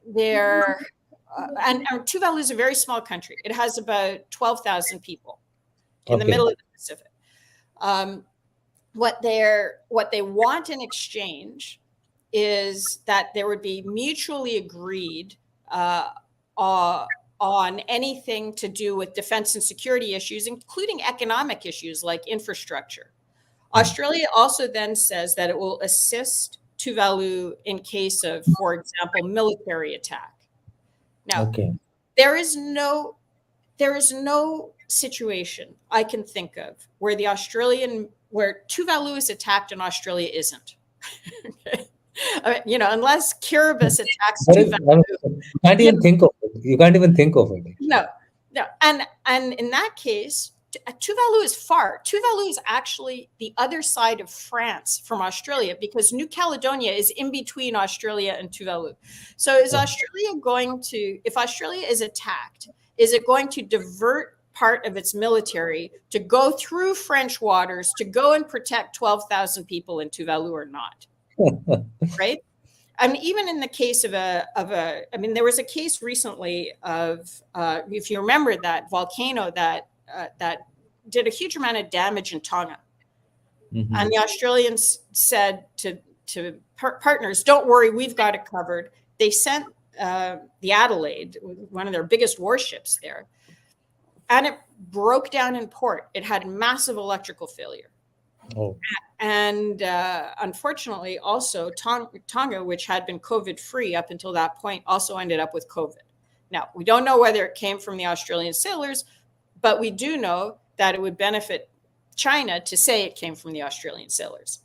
they're and Tuvalu is a very small country. It has about 12,000 people in the Okay. middle of the Pacific. What they want in exchange is that there would be mutually agreed on anything to do with defense and security issues, including economic issues like infrastructure. Australia also then says that it will assist Tuvalu in case of, for example, military attack. Now, Okay. there is no situation I can think of where where Tuvalu is attacked and Australia isn't. Okay? Unless Kiribati attacks There is, Tuvalu. you can't even think of it. You can't even think of it. No. And in that case, Tuvalu is far. Tuvalu is actually the other side of France from Australia because New Caledonia is in between Australia and Tuvalu. So is Australia going to, if Australia is attacked, is it going to divert part of its military to go through French waters to go and protect 12,000 people in Tuvalu or not? Right? I mean, even in the case there was a case recently of, if you remember, that volcano that did a huge amount of damage in Tonga. Mhm. And the Australians said to partners, don't worry, we've got it covered. They sent the Adelaide, one of their biggest warships there, and it broke down in port. It had massive electrical failure. Oh. And unfortunately, also Tonga, which had been COVID-free up until that point, also ended up with COVID. Now, we don't know whether it came from the Australian sailors, but we do know that it would benefit China to say it came from the Australian sailors.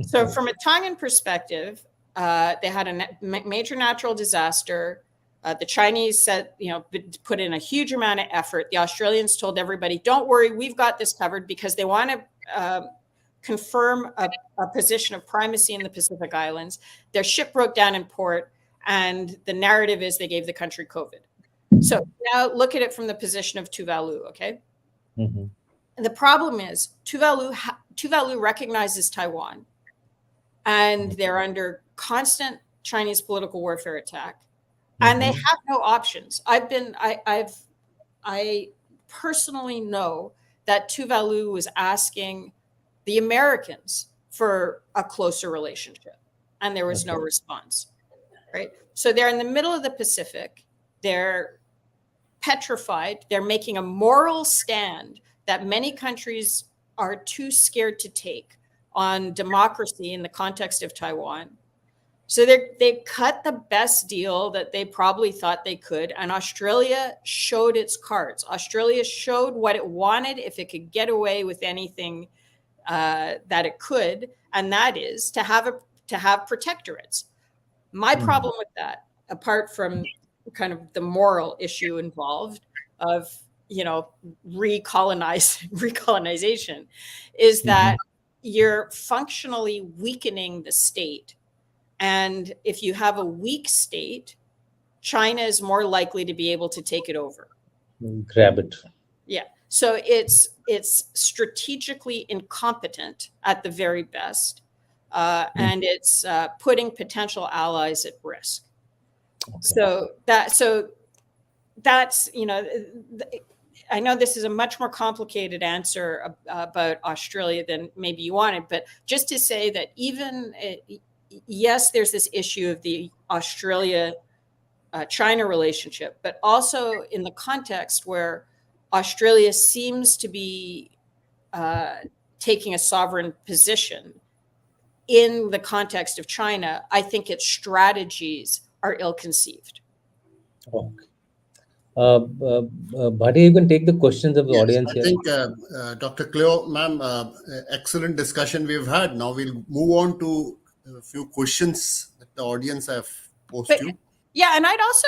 So from a Tongan perspective, they had a major natural disaster. The Chinese said, put in a huge amount of effort. The Australians told everybody, don't worry, we've got this covered, because they want to confirm a position of primacy in the Pacific Islands. Their ship broke down in port, and the narrative is they gave the country COVID. So now look at it from the position of Tuvalu, okay? Mm-hmm. And the problem is Tuvalu recognizes Taiwan, and they're under constant Chinese political warfare attack, and they have no options. I personally know that Tuvalu was asking the Americans for a closer relationship, and there was no response, right? So they're in the middle of the Pacific. They're petrified. They're making a moral stand that many countries are too scared to take on democracy in the context of Taiwan. So they cut the best deal that they probably thought they could. And Australia showed its cards. Australia showed what it wanted if it could get away with anything that it could. And that is to have protectorates. My problem with that, apart from kind of the moral issue involved of, recolonization, is that you're functionally weakening the state. And if you have a weak state, China is more likely to be able to take it over. Grab it. Yeah. So it's strategically incompetent at the very best, and it's putting potential allies at risk. Okay. So that's I know this is a much more complicated answer about Australia than maybe you wanted, but just to say that even yes, there's this issue of the Australia-China relationship, but also in the context where Australia seems to be taking a sovereign position in the context of China, I think its strategies are ill-conceived. Okay. Bhati, you can take the questions of the audience here. I think, Dr. Cleo, ma'am, excellent discussion we've had. Now we'll move on to a few questions that the audience have posed you. Yeah, and I'd also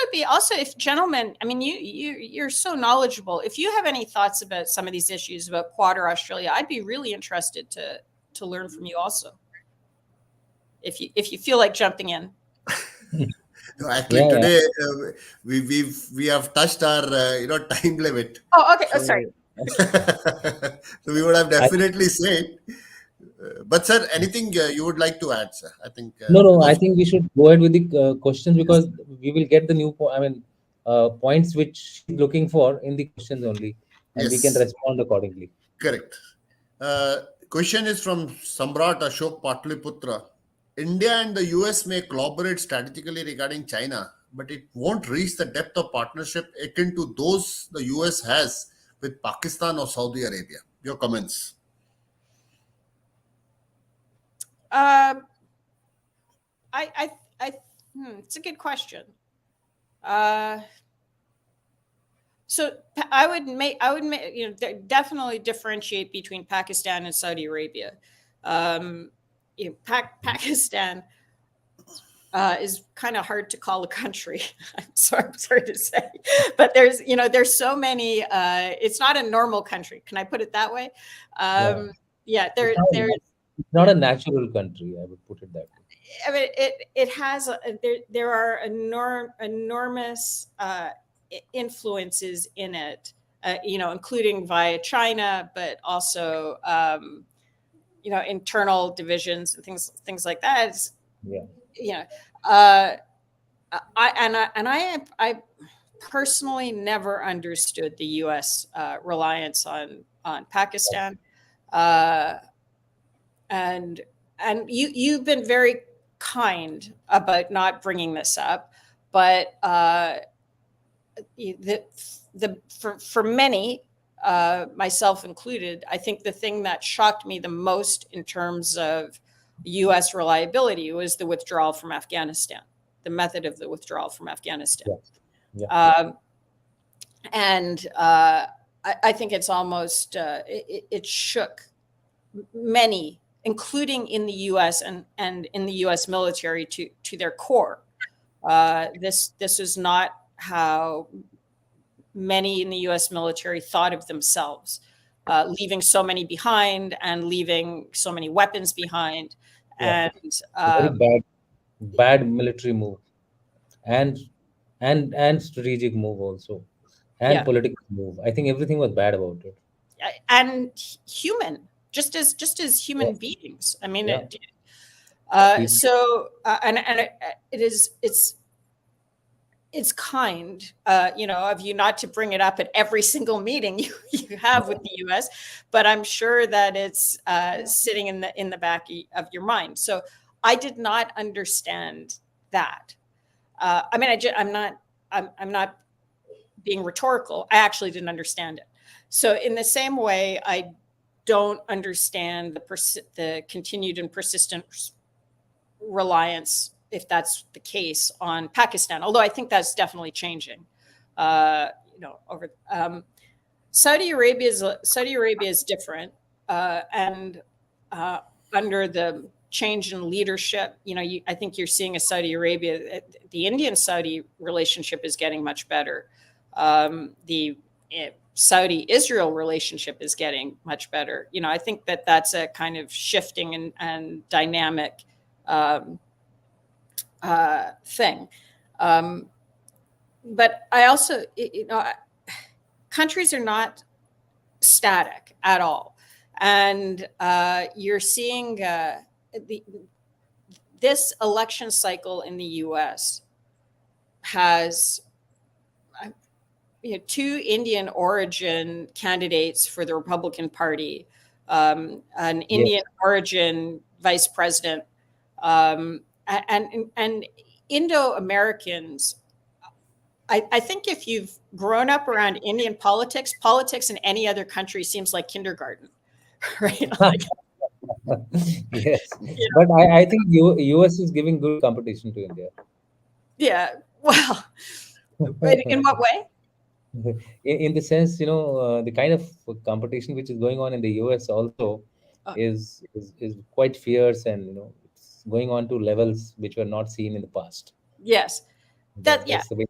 if gentlemen, I mean, you're so knowledgeable. If you have any thoughts about some of these issues about Quad or Australia, I'd be really interested to learn from you also. If you feel like jumping in. No, actually, today we have touched our time limit. Oh, okay. Sorry. So we would have definitely said. But sir, anything you would like to add, sir? I think no. I think we should go ahead with the questions, because we will get the new points which she's looking for in the questions only, and we can respond accordingly. Correct. Question is from Samrat Ashok Patliputra. India and the US may collaborate strategically regarding China, but it won't reach the depth of partnership akin to those the US has with Pakistan or Saudi Arabia. Your comments? It's a good question. So I would definitely differentiate between Pakistan and Saudi Arabia. Pakistan is kind of hard to call a country. I'm sorry to say, but there's so many. It's not a normal country. Can I put it that way? It's not a natural country. I would put it that way. I mean, it has there are enormous influences in it, including via China, but also internal divisions and things like that. I personally never understood the U.S. reliance on Pakistan, and you've been very kind about not bringing this up, but for many, myself included, I think the thing that shocked me the most in terms of U.S. reliability was the withdrawal from Afghanistan, the method of the withdrawal from Afghanistan. I think it's almost it shook many, including in the U.S. and in the U.S. military to their core. This is not how many in the U.S. military thought of themselves, leaving so many behind and leaving so many weapons behind, and very bad military move, and strategic move also, and political move. I think everything was bad about it, and human. Just as human beings. I mean, it's kind, of you not to bring it up at every single meeting you have with the U.S., but I'm sure that it's sitting in the back of your mind. So I did not understand that. I'm not being rhetorical. I actually didn't understand it. So in the same way, I don't understand the continued and persistent reliance if that's the case on Pakistan, although I think that's definitely changing. Over Saudi Arabia is different, and under the change in leadership, I think you're seeing a Saudi Arabia. The Indian-Saudi relationship is getting much better. The Saudi-Israel relationship is getting much better. I think that's a kind of shifting and dynamic thing. But I also, countries are not static at all. And you're seeing this election cycle in the US has two Indian origin candidates for the Republican Party, an Indian origin vice president, and Indo-Americans. I think if you've grown up around Indian politics in any other country seems like kindergarten, right? Yes, but I think US is giving good competition to India. Yeah, well, but in what way? In the sense, the kind of competition which is going on in the US also is quite fierce, and it's going on to levels which were not seen in the past. Yes, That's the way.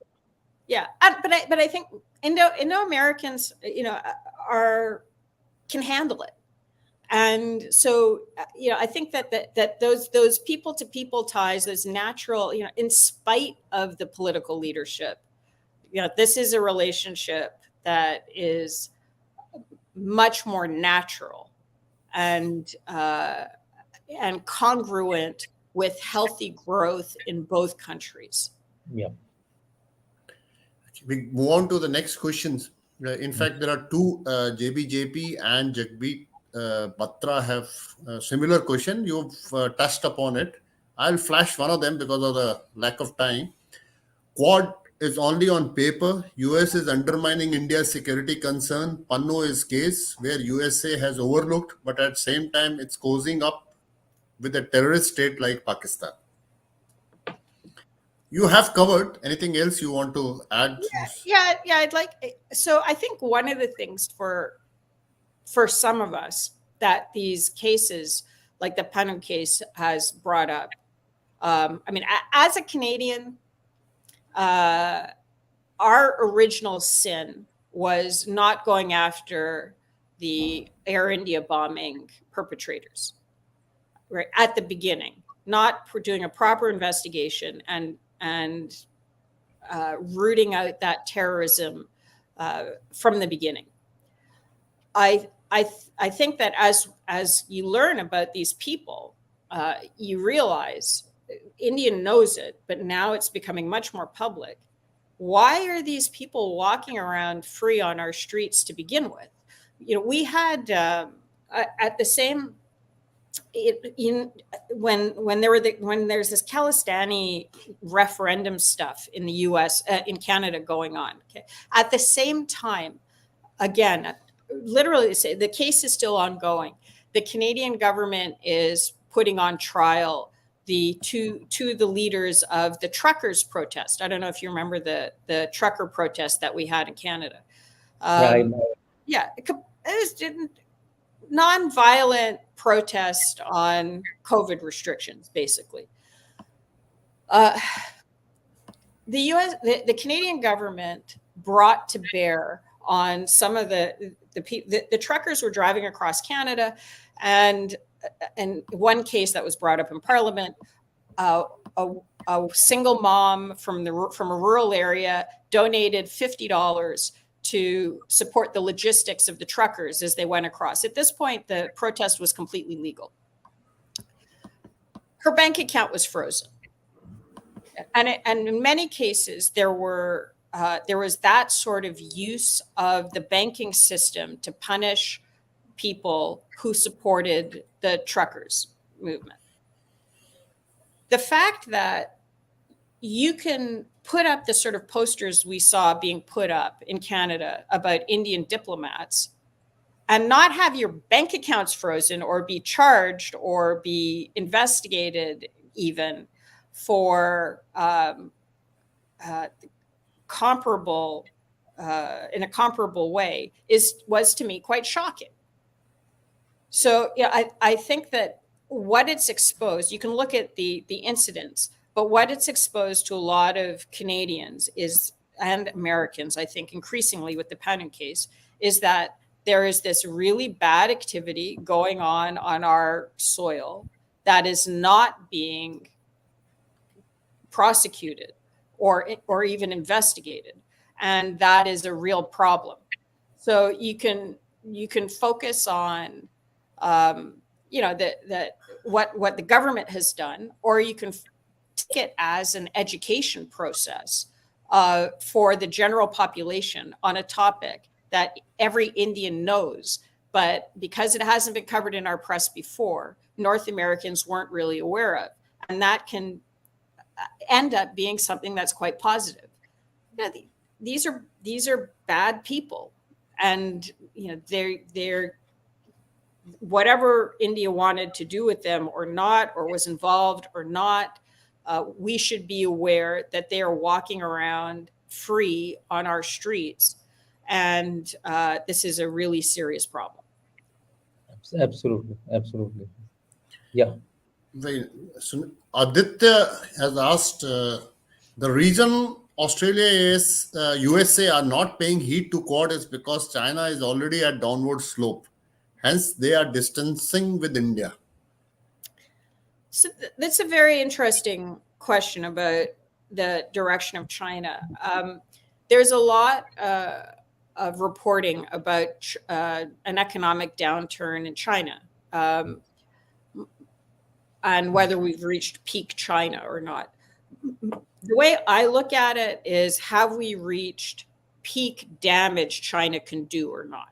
yeah. But I think Indo-Americans, can handle it. And so, I think that those people to people ties, those natural, in spite of the political leadership, this is a relationship that is much more natural and congruent with healthy growth in both countries. Yeah. We move on to the next questions. In fact, there are two, JBJP and Jagmeet Batra have a similar question. You've touched upon it. I'll flash one of them because of the lack of time. Quad is only on paper. US is undermining India's security concern. Panno is case where USA has overlooked, but at the same time, it's cozying up with a terrorist state like Pakistan. You have covered. Anything else you want to add? Yeah. I'd like. So I think one of the things for some of us that these cases, like the Panno case, has brought up. As a Canadian, our original sin was not going after the Air India bombing perpetrators, right at the beginning, not doing a proper investigation and rooting out that terrorism from the beginning. I think that as you learn about these people, you realize India knows it, but now it's becoming much more public. Why are these people walking around free on our streets to begin with? We had at the same. When there's this Khalistani referendum stuff in the US, in Canada going on, okay, at the same time, again, literally say the case is still ongoing. The Canadian government is putting on trial the two of the leaders of the truckers protest. I don't know if you remember the trucker protest that we had in Canada. It was non-violent protest on COVID restrictions, basically. The Canadian government brought to bear on some of the truckers were driving across Canada, and one case that was brought up in Parliament, a single mom from a rural area donated $50 to support the logistics of the truckers as they went across. At this point, the protest was completely legal. Her bank account was frozen. And in many cases, there was that sort of use of the banking system to punish people who supported the truckers movement. The fact that you can put up the sort of posters we saw being put up in Canada about Indian diplomats and not have your bank accounts frozen or be charged or be investigated even for comparable in a comparable way was to me quite shocking. So yeah, I think that what it's exposed, you can look at the incidents, but what it's exposed to a lot of Canadians and Americans, I think increasingly with the Pounding case, is that there is this really bad activity going on our soil that is not being prosecuted or even investigated, and that is a real problem. So you can focus on that what the government has done, or you can take it as an education process for the general population on a topic that every Indian knows, but because it hasn't been covered in our press before, North Americans weren't really aware of, and that can end up being something that's quite positive. These are bad people, and they're whatever India wanted to do with them or not, or was involved or not, we should be aware that they are walking around free on our streets, and this is a really serious problem. Absolutely, absolutely. Yeah. So Aditya has asked the reason Australia is USA are not paying heed to Quad is because China is already at downward slope. Hence, they are distancing with India. So that's a very interesting question about the direction of China. There's a lot of reporting about an economic downturn in China, and whether we've reached peak China or not. The way I look at it is, have we reached peak damage China can do or not?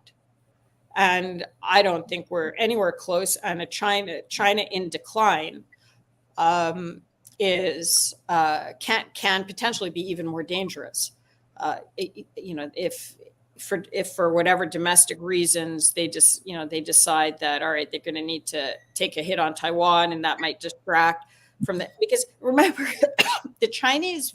And I don't think we're anywhere close. And China in decline can potentially be even more dangerous. If for whatever domestic reasons they decide that, all right, they're going to need to take a hit on Taiwan, and that might distract from that. Because remember, the Chinese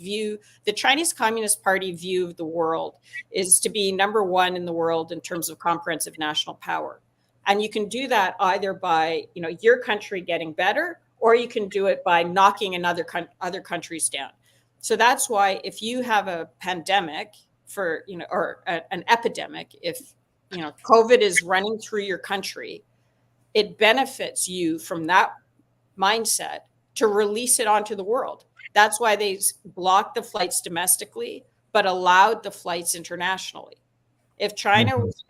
Communist Party view of the world is to be number one in the world in terms of comprehensive national power. And you can do that either by, your country getting better, or you can do it by knocking other countries down. So that's why if you have a pandemic or an epidemic, if, COVID is running through your country, it benefits you from that mindset to release it onto the world. That's why they blocked the flights domestically, but allowed the flights internationally. If China was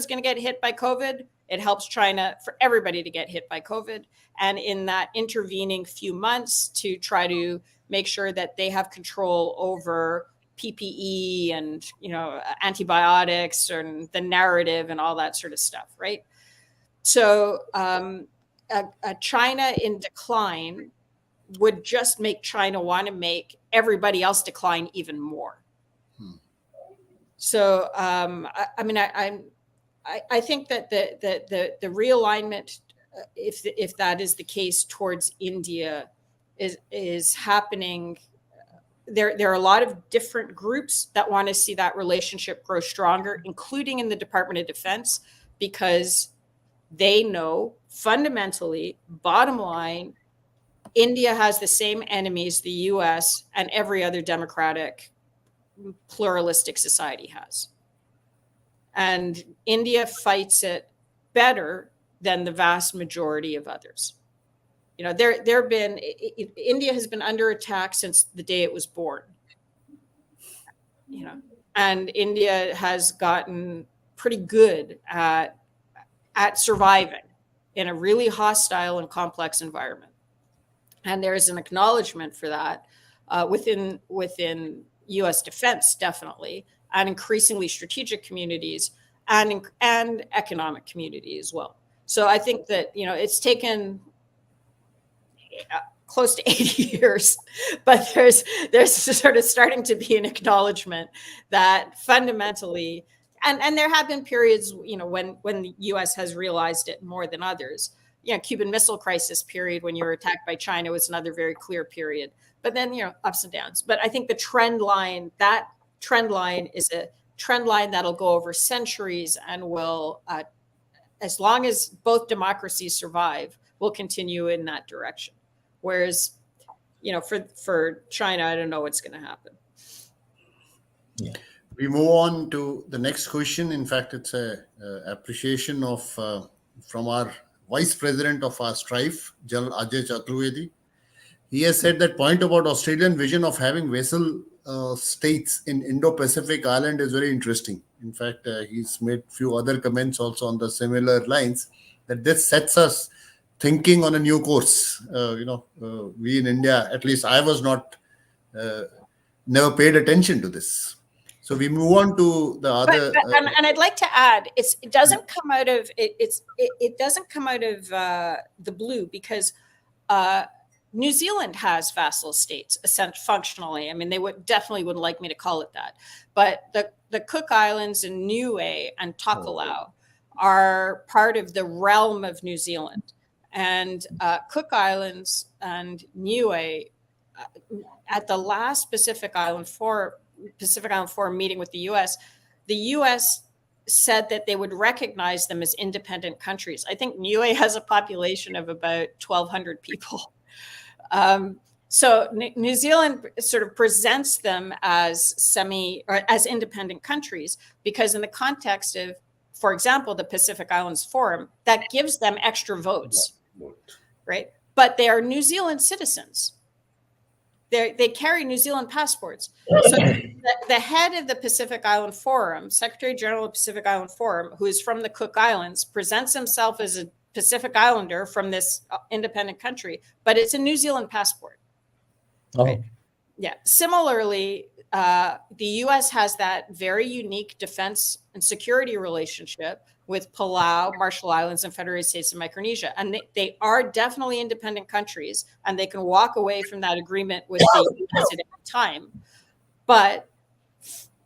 going to get hit by COVID, it helps China for everybody to get hit by COVID. And in that intervening few months, to try to make sure that they have control over PPE and antibiotics and the narrative and all that sort of stuff, right? So China in decline would just make China want to make everybody else decline even more. So I think that the realignment, if that is the case, towards India is happening. There are a lot of different groups that want to see that relationship grow stronger, including in the Department of Defense, because they know fundamentally, bottom line, India has the same enemies the US and every other democratic, pluralistic society has. And India fights it better than the vast majority of others. India has been under attack since the day it was born. And India has gotten pretty good at surviving in a really hostile and complex environment. And there is an acknowledgement for that within U.S. defense, definitely, and increasingly strategic communities and economic community as well. So I think that it's taken close to 80 years, but there's sort of starting to be an acknowledgement that fundamentally, and there have been periods when the U.S. has realized it more than others, Cuban Missile Crisis period when you were attacked by China was another very clear period. But then, ups and downs. But I think that trend line is a trend line that'll go over centuries and will, as long as both democracies survive, will continue in that direction. Whereas, for China, I don't know what's going to happen. Yeah. We move on to the next question. In fact, it's a appreciation of from our Vice President of our Strive, General Ajay Chaturvedi. He has said that point about Australian vision of having vassal states in Indo-Pacific Island is very interesting. In fact, he's made few other comments also on the similar lines, that this sets us thinking on a new course. We in India, at least I was not, never paid attention to this. So we move on to the other. And I'd like to add, it doesn't come out of it doesn't come out of the blue, because New Zealand has vassal states functionally. I mean, they definitely wouldn't like me to call it that, but the Cook Islands and Niue and Tokelau are part of the realm of New Zealand, and Cook Islands and Niue, at the last Pacific Island Forum meeting with the U.S. said that they would recognize them as independent countries. I think Niue has a population of about 1,200 people. So New Zealand sort of presents them as as independent countries, because in the context of, for example, the Pacific Islands Forum, that gives them extra votes, right? But they are New Zealand citizens. They carry New Zealand passports. So the head of the Pacific Island Forum, Secretary General of the Pacific Island Forum, who is from the Cook Islands, presents himself as a Pacific Islander from this independent country, but it's a New Zealand passport. Oh. Right? Yeah. Similarly, the U.S. has that very unique defense and security relationship with Palau, Marshall Islands, and Federated States of Micronesia. And they are definitely independent countries, and they can walk away from that agreement with the U.S. at any time. But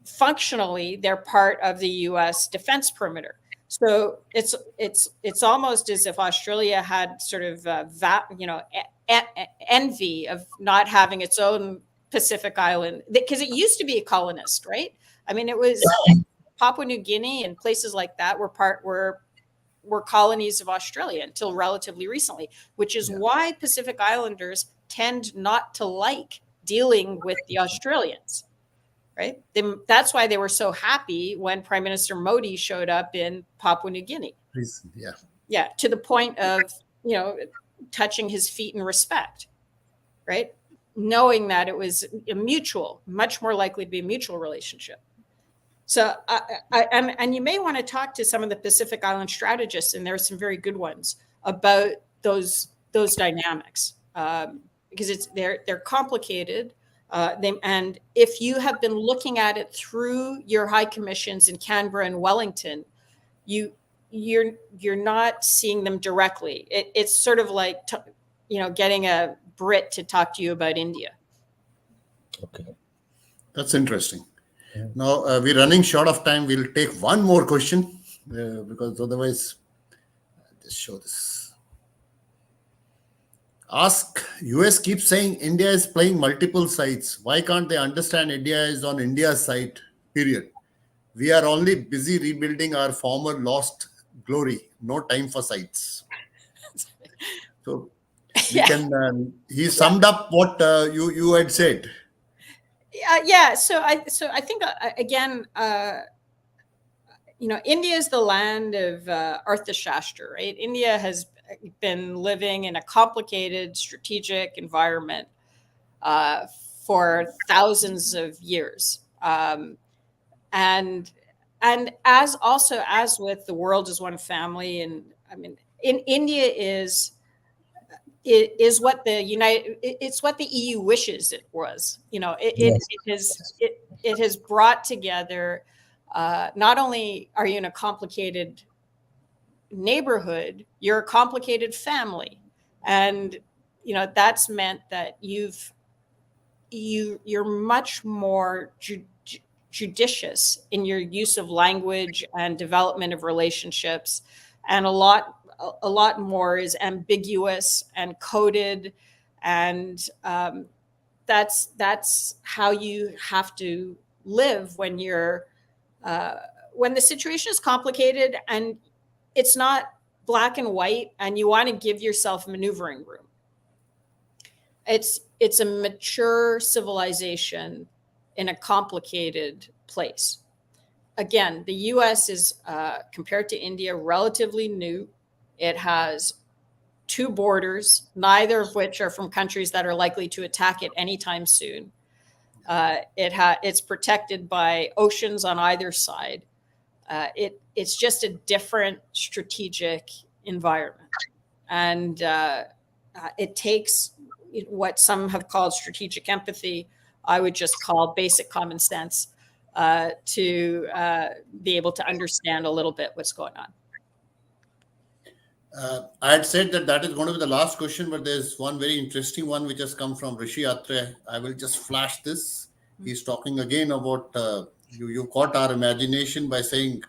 functionally, they're part of the U.S. defense perimeter. So it's almost as if Australia had sort of envy of not having its own Pacific Island, because it used to be a colonist, right? I mean, it was Papua New Guinea and places like that were colonies of Australia until relatively recently, which is why Pacific Islanders tend not to like dealing with the Australians, right? That's why they were so happy when Prime Minister Modi showed up in Papua New Guinea. Yeah, to the point of, touching his feet in respect, right? Knowing that it was much more likely to be a mutual relationship. So, and you may want to talk to some of the Pacific Island strategists, and there are some very good ones about those dynamics, because they're complicated. And if you have been looking at it through your high commissions in Canberra and Wellington, you're not seeing them directly. It's sort of like getting a Brit to talk to you about India. Okay, that's interesting. Now, we're running short of time. We'll take one more question, because otherwise, just show this. Ask, US keeps saying India is playing multiple sides. Why can't they understand India is on India's side, period? We are only busy rebuilding our former lost glory. No time for sides. So we can, he summed up what you had said. Yeah. So I think again, India is the land of Arthashastra, right? India has been living in a complicated strategic environment for thousands of years, and as with the world as one family, and I mean, India is what it's what the EU wishes it was. It has brought together. Not only are you in a complicated neighborhood, you're a complicated family, and that's meant that you're much more judicious in your use of language and development of relationships, and a lot a lot more is ambiguous and coded, and that's how you have to live when you're when the situation is complicated and it's not black and white, and you want to give yourself maneuvering room. It's a mature civilization in a complicated place. Again, the US is, compared to India, relatively new. It has 2 borders, neither of which are from countries that are likely to attack it anytime soon. It's protected by oceans on either side. It's just a different strategic environment. And it takes what some have called strategic empathy. I would just call basic common sense to be able to understand a little bit what's going on. I had said that is going to be the last question, but there's one very interesting one which has come from Rishi Atre. I will just flash this. He's talking again about you caught our imagination by saying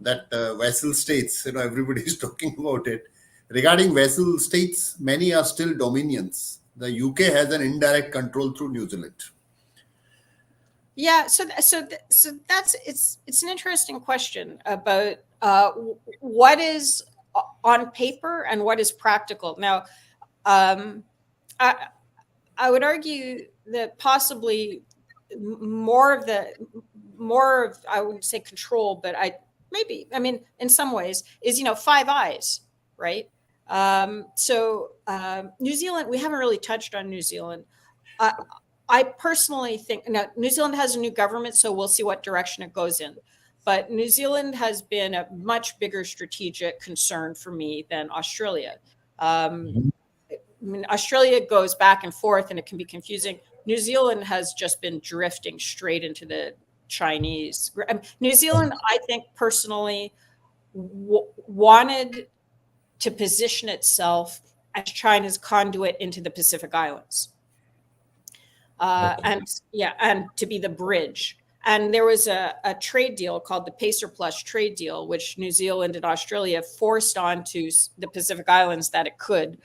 that vassal states, everybody is talking about it. Regarding vassal states, many are still dominions. The UK has an indirect control through New Zealand. Yeah, so that's it's an interesting question about what is on paper and what is practical. Now, I would argue that possibly more of I wouldn't say control, but in some ways is Five Eyes, right? New Zealand, we haven't really touched on New Zealand. I personally think now New Zealand has a new government, so we'll see what direction it goes in. But New Zealand has been a much bigger strategic concern for me than Australia. Australia goes back and forth and it can be confusing. New Zealand has just been drifting straight into the Chinese. New Zealand, I think personally, wanted to position itself as China's conduit into the Pacific Islands. And to be the bridge. And there was a trade deal called the Pacer Plus trade deal, which New Zealand and Australia forced onto the Pacific Islands that it could,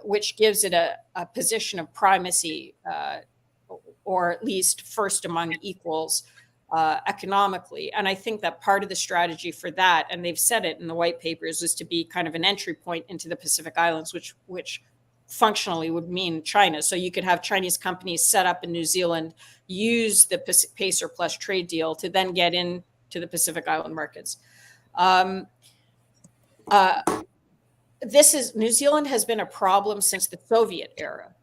which gives it a position of primacy, or at least first among equals economically. And I think that part of the strategy for that, and they've said it in the white papers, is to be kind of an entry point into the Pacific Islands, which functionally would mean China. So you could have Chinese companies set up in New Zealand, use the Pacer Plus trade deal to then get into the Pacific Island markets. New Zealand has been a problem since the Soviet era,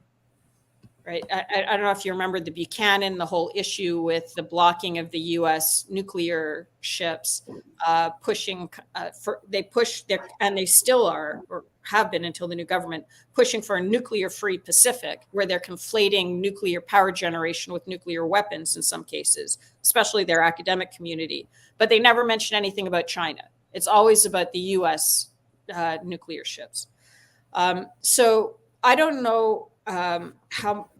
right? I don't know if you remember the Buchanan, the whole issue with the blocking of the U.S. nuclear ships, and they still are, or have been until the new government, pushing for a nuclear-free Pacific, where they're conflating nuclear power generation with nuclear weapons in some cases, especially their academic community. But they never mention anything about China. It's always about the U.S. Nuclear ships. So I don't know how,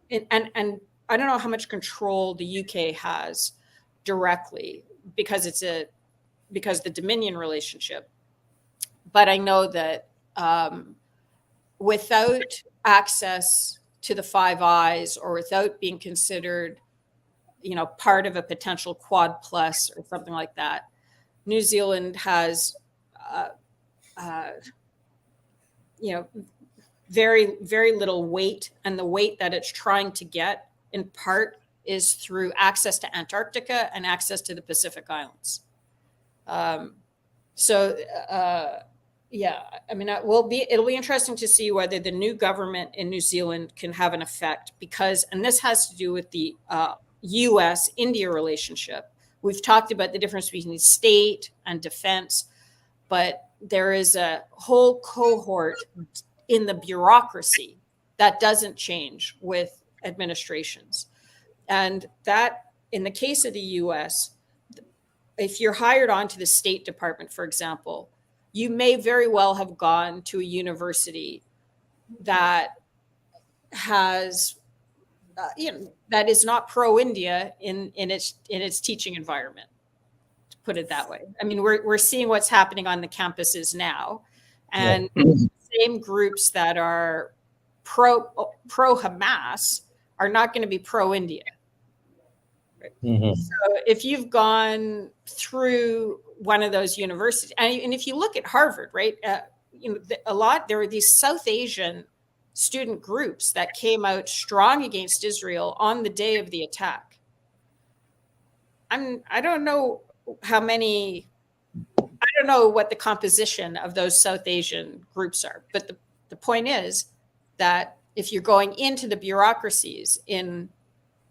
and I don't know how much control the UK has directly because the Dominion relationship. But I know that without access to the Five Eyes, or without being considered, part of a potential Quad Plus or something like that, New Zealand has, very, very little weight, and the weight that it's trying to get in part is through access to Antarctica and access to the Pacific Islands. It'll be interesting to see whether the new government in New Zealand can have an effect, and this has to do with the US-India relationship. We've talked about the difference between state and defense, but there is a whole cohort in the bureaucracy that doesn't change with administrations. And that, in the case of the US, if you're hired onto the State Department, for example, you may very well have gone to a university that has, that is not pro-India in its teaching environment, to put it that way. I mean, we're seeing what's happening on the campuses now. And same groups that are pro Hamas are not going to be pro India. So if you've gone through one of those universities, and if you look at Harvard, right, there were these South Asian student groups that came out strong against Israel on the day of the attack. I don't know what the composition of those South Asian groups are, but the point is that if you're going into the bureaucracies in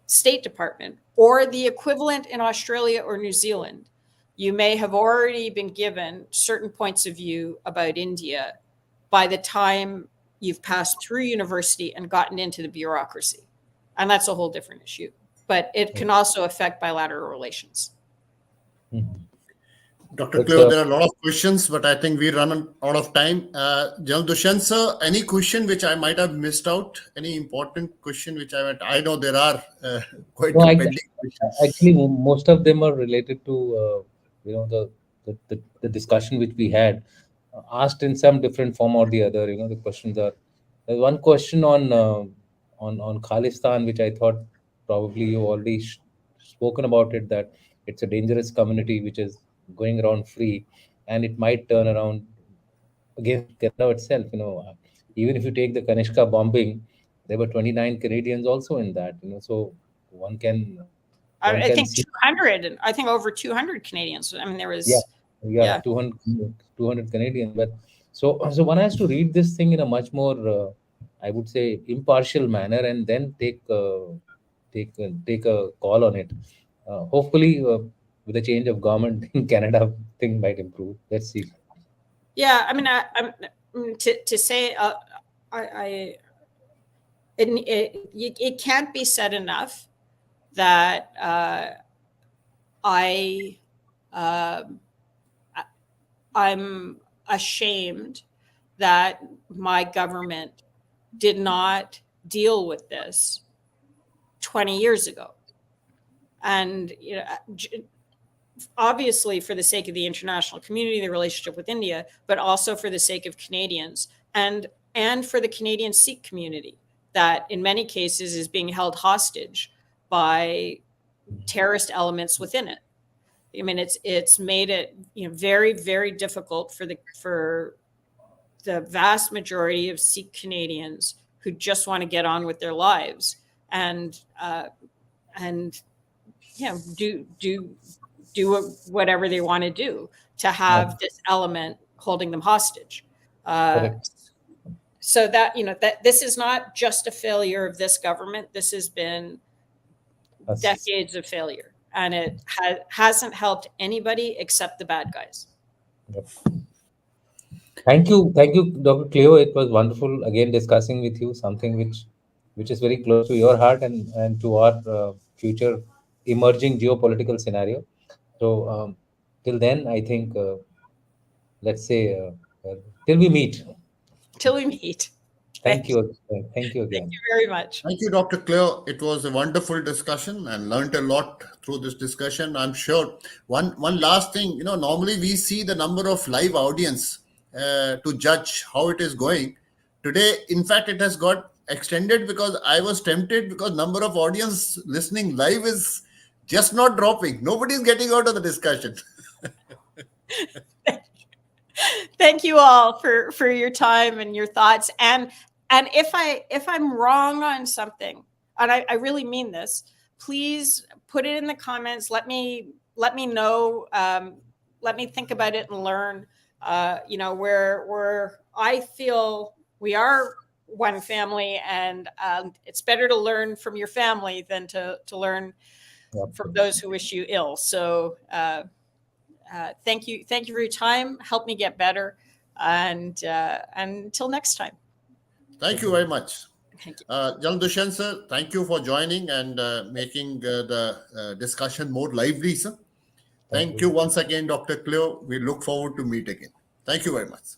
State Department or the equivalent in Australia or New Zealand, you may have already been given certain points of view about India by the time you've passed through university and gotten into the bureaucracy. And that's a whole different issue. But it can also affect bilateral relations. Dr. Cleo, there are a lot of questions, but I think we run out of time. Gen Dushyant sir, any question which I might have missed out? Any important question which I know there are quite pending questions. Actually, most of them are related to the discussion which we had, asked in some different form or the other. The questions are. There's one question on Khalistan, which I thought probably you already spoken about it, that it's a dangerous community which is going around free, and it might turn around against Canada itself. Even if you take the Kanishka bombing, there were 29 Canadians also in that. So one can I think see 200. I think over 200 Canadians. I mean, there was 200 Canadians. But so one has to read this thing in a much more, I would say, impartial manner, and then take a call on it. Hopefully, with a change of government in Canada, things might improve. Let's see. Yeah, I mean, to say, it can't be said enough that I'm ashamed that my government did not deal with this 20 years ago. And obviously for the sake of the international community, the relationship with India, but also for the sake of Canadians and for the Canadian Sikh community that in many cases is being held hostage by terrorist elements within it. I mean, it's made it very, very difficult for the vast majority of Sikh Canadians who just want to get on with their lives and do whatever they want to do, to have this element holding them hostage. So that that this is not just a failure of this government. This has been decades of failure, and it hasn't helped anybody except the bad guys. Yep. Thank you, Dr. Cleo. It was wonderful again discussing with you something which is very close to your heart and to our future emerging geopolitical scenario. So till then, I think let's say till we meet. Till we meet. Thank you. Thank you again. Thank you very much. Thank you, Dr. Cleo. It was a wonderful discussion and learned a lot through this discussion. I'm sure. One last thing, normally we see the number of live audience to judge how it is going. Today, in fact, it has got extended because I was tempted because number of audience listening live is just not dropping. Nobody's getting out of the discussion. Thank you all for your time and your thoughts. And if I'm wrong on something, and I really mean this, please put it in the comments. Let me know. Let me think about it and learn. Where I feel we are one family, and it's better to learn from your family than to learn from those who wish you ill. So thank you for your time. Help me get better, and until next time. Thank you very much. Thank you. Gen Dushyant sir, thank you for joining and making the discussion more lively, sir. Thank you once again, Dr. Cleo. We look forward to meet again. Thank you very much.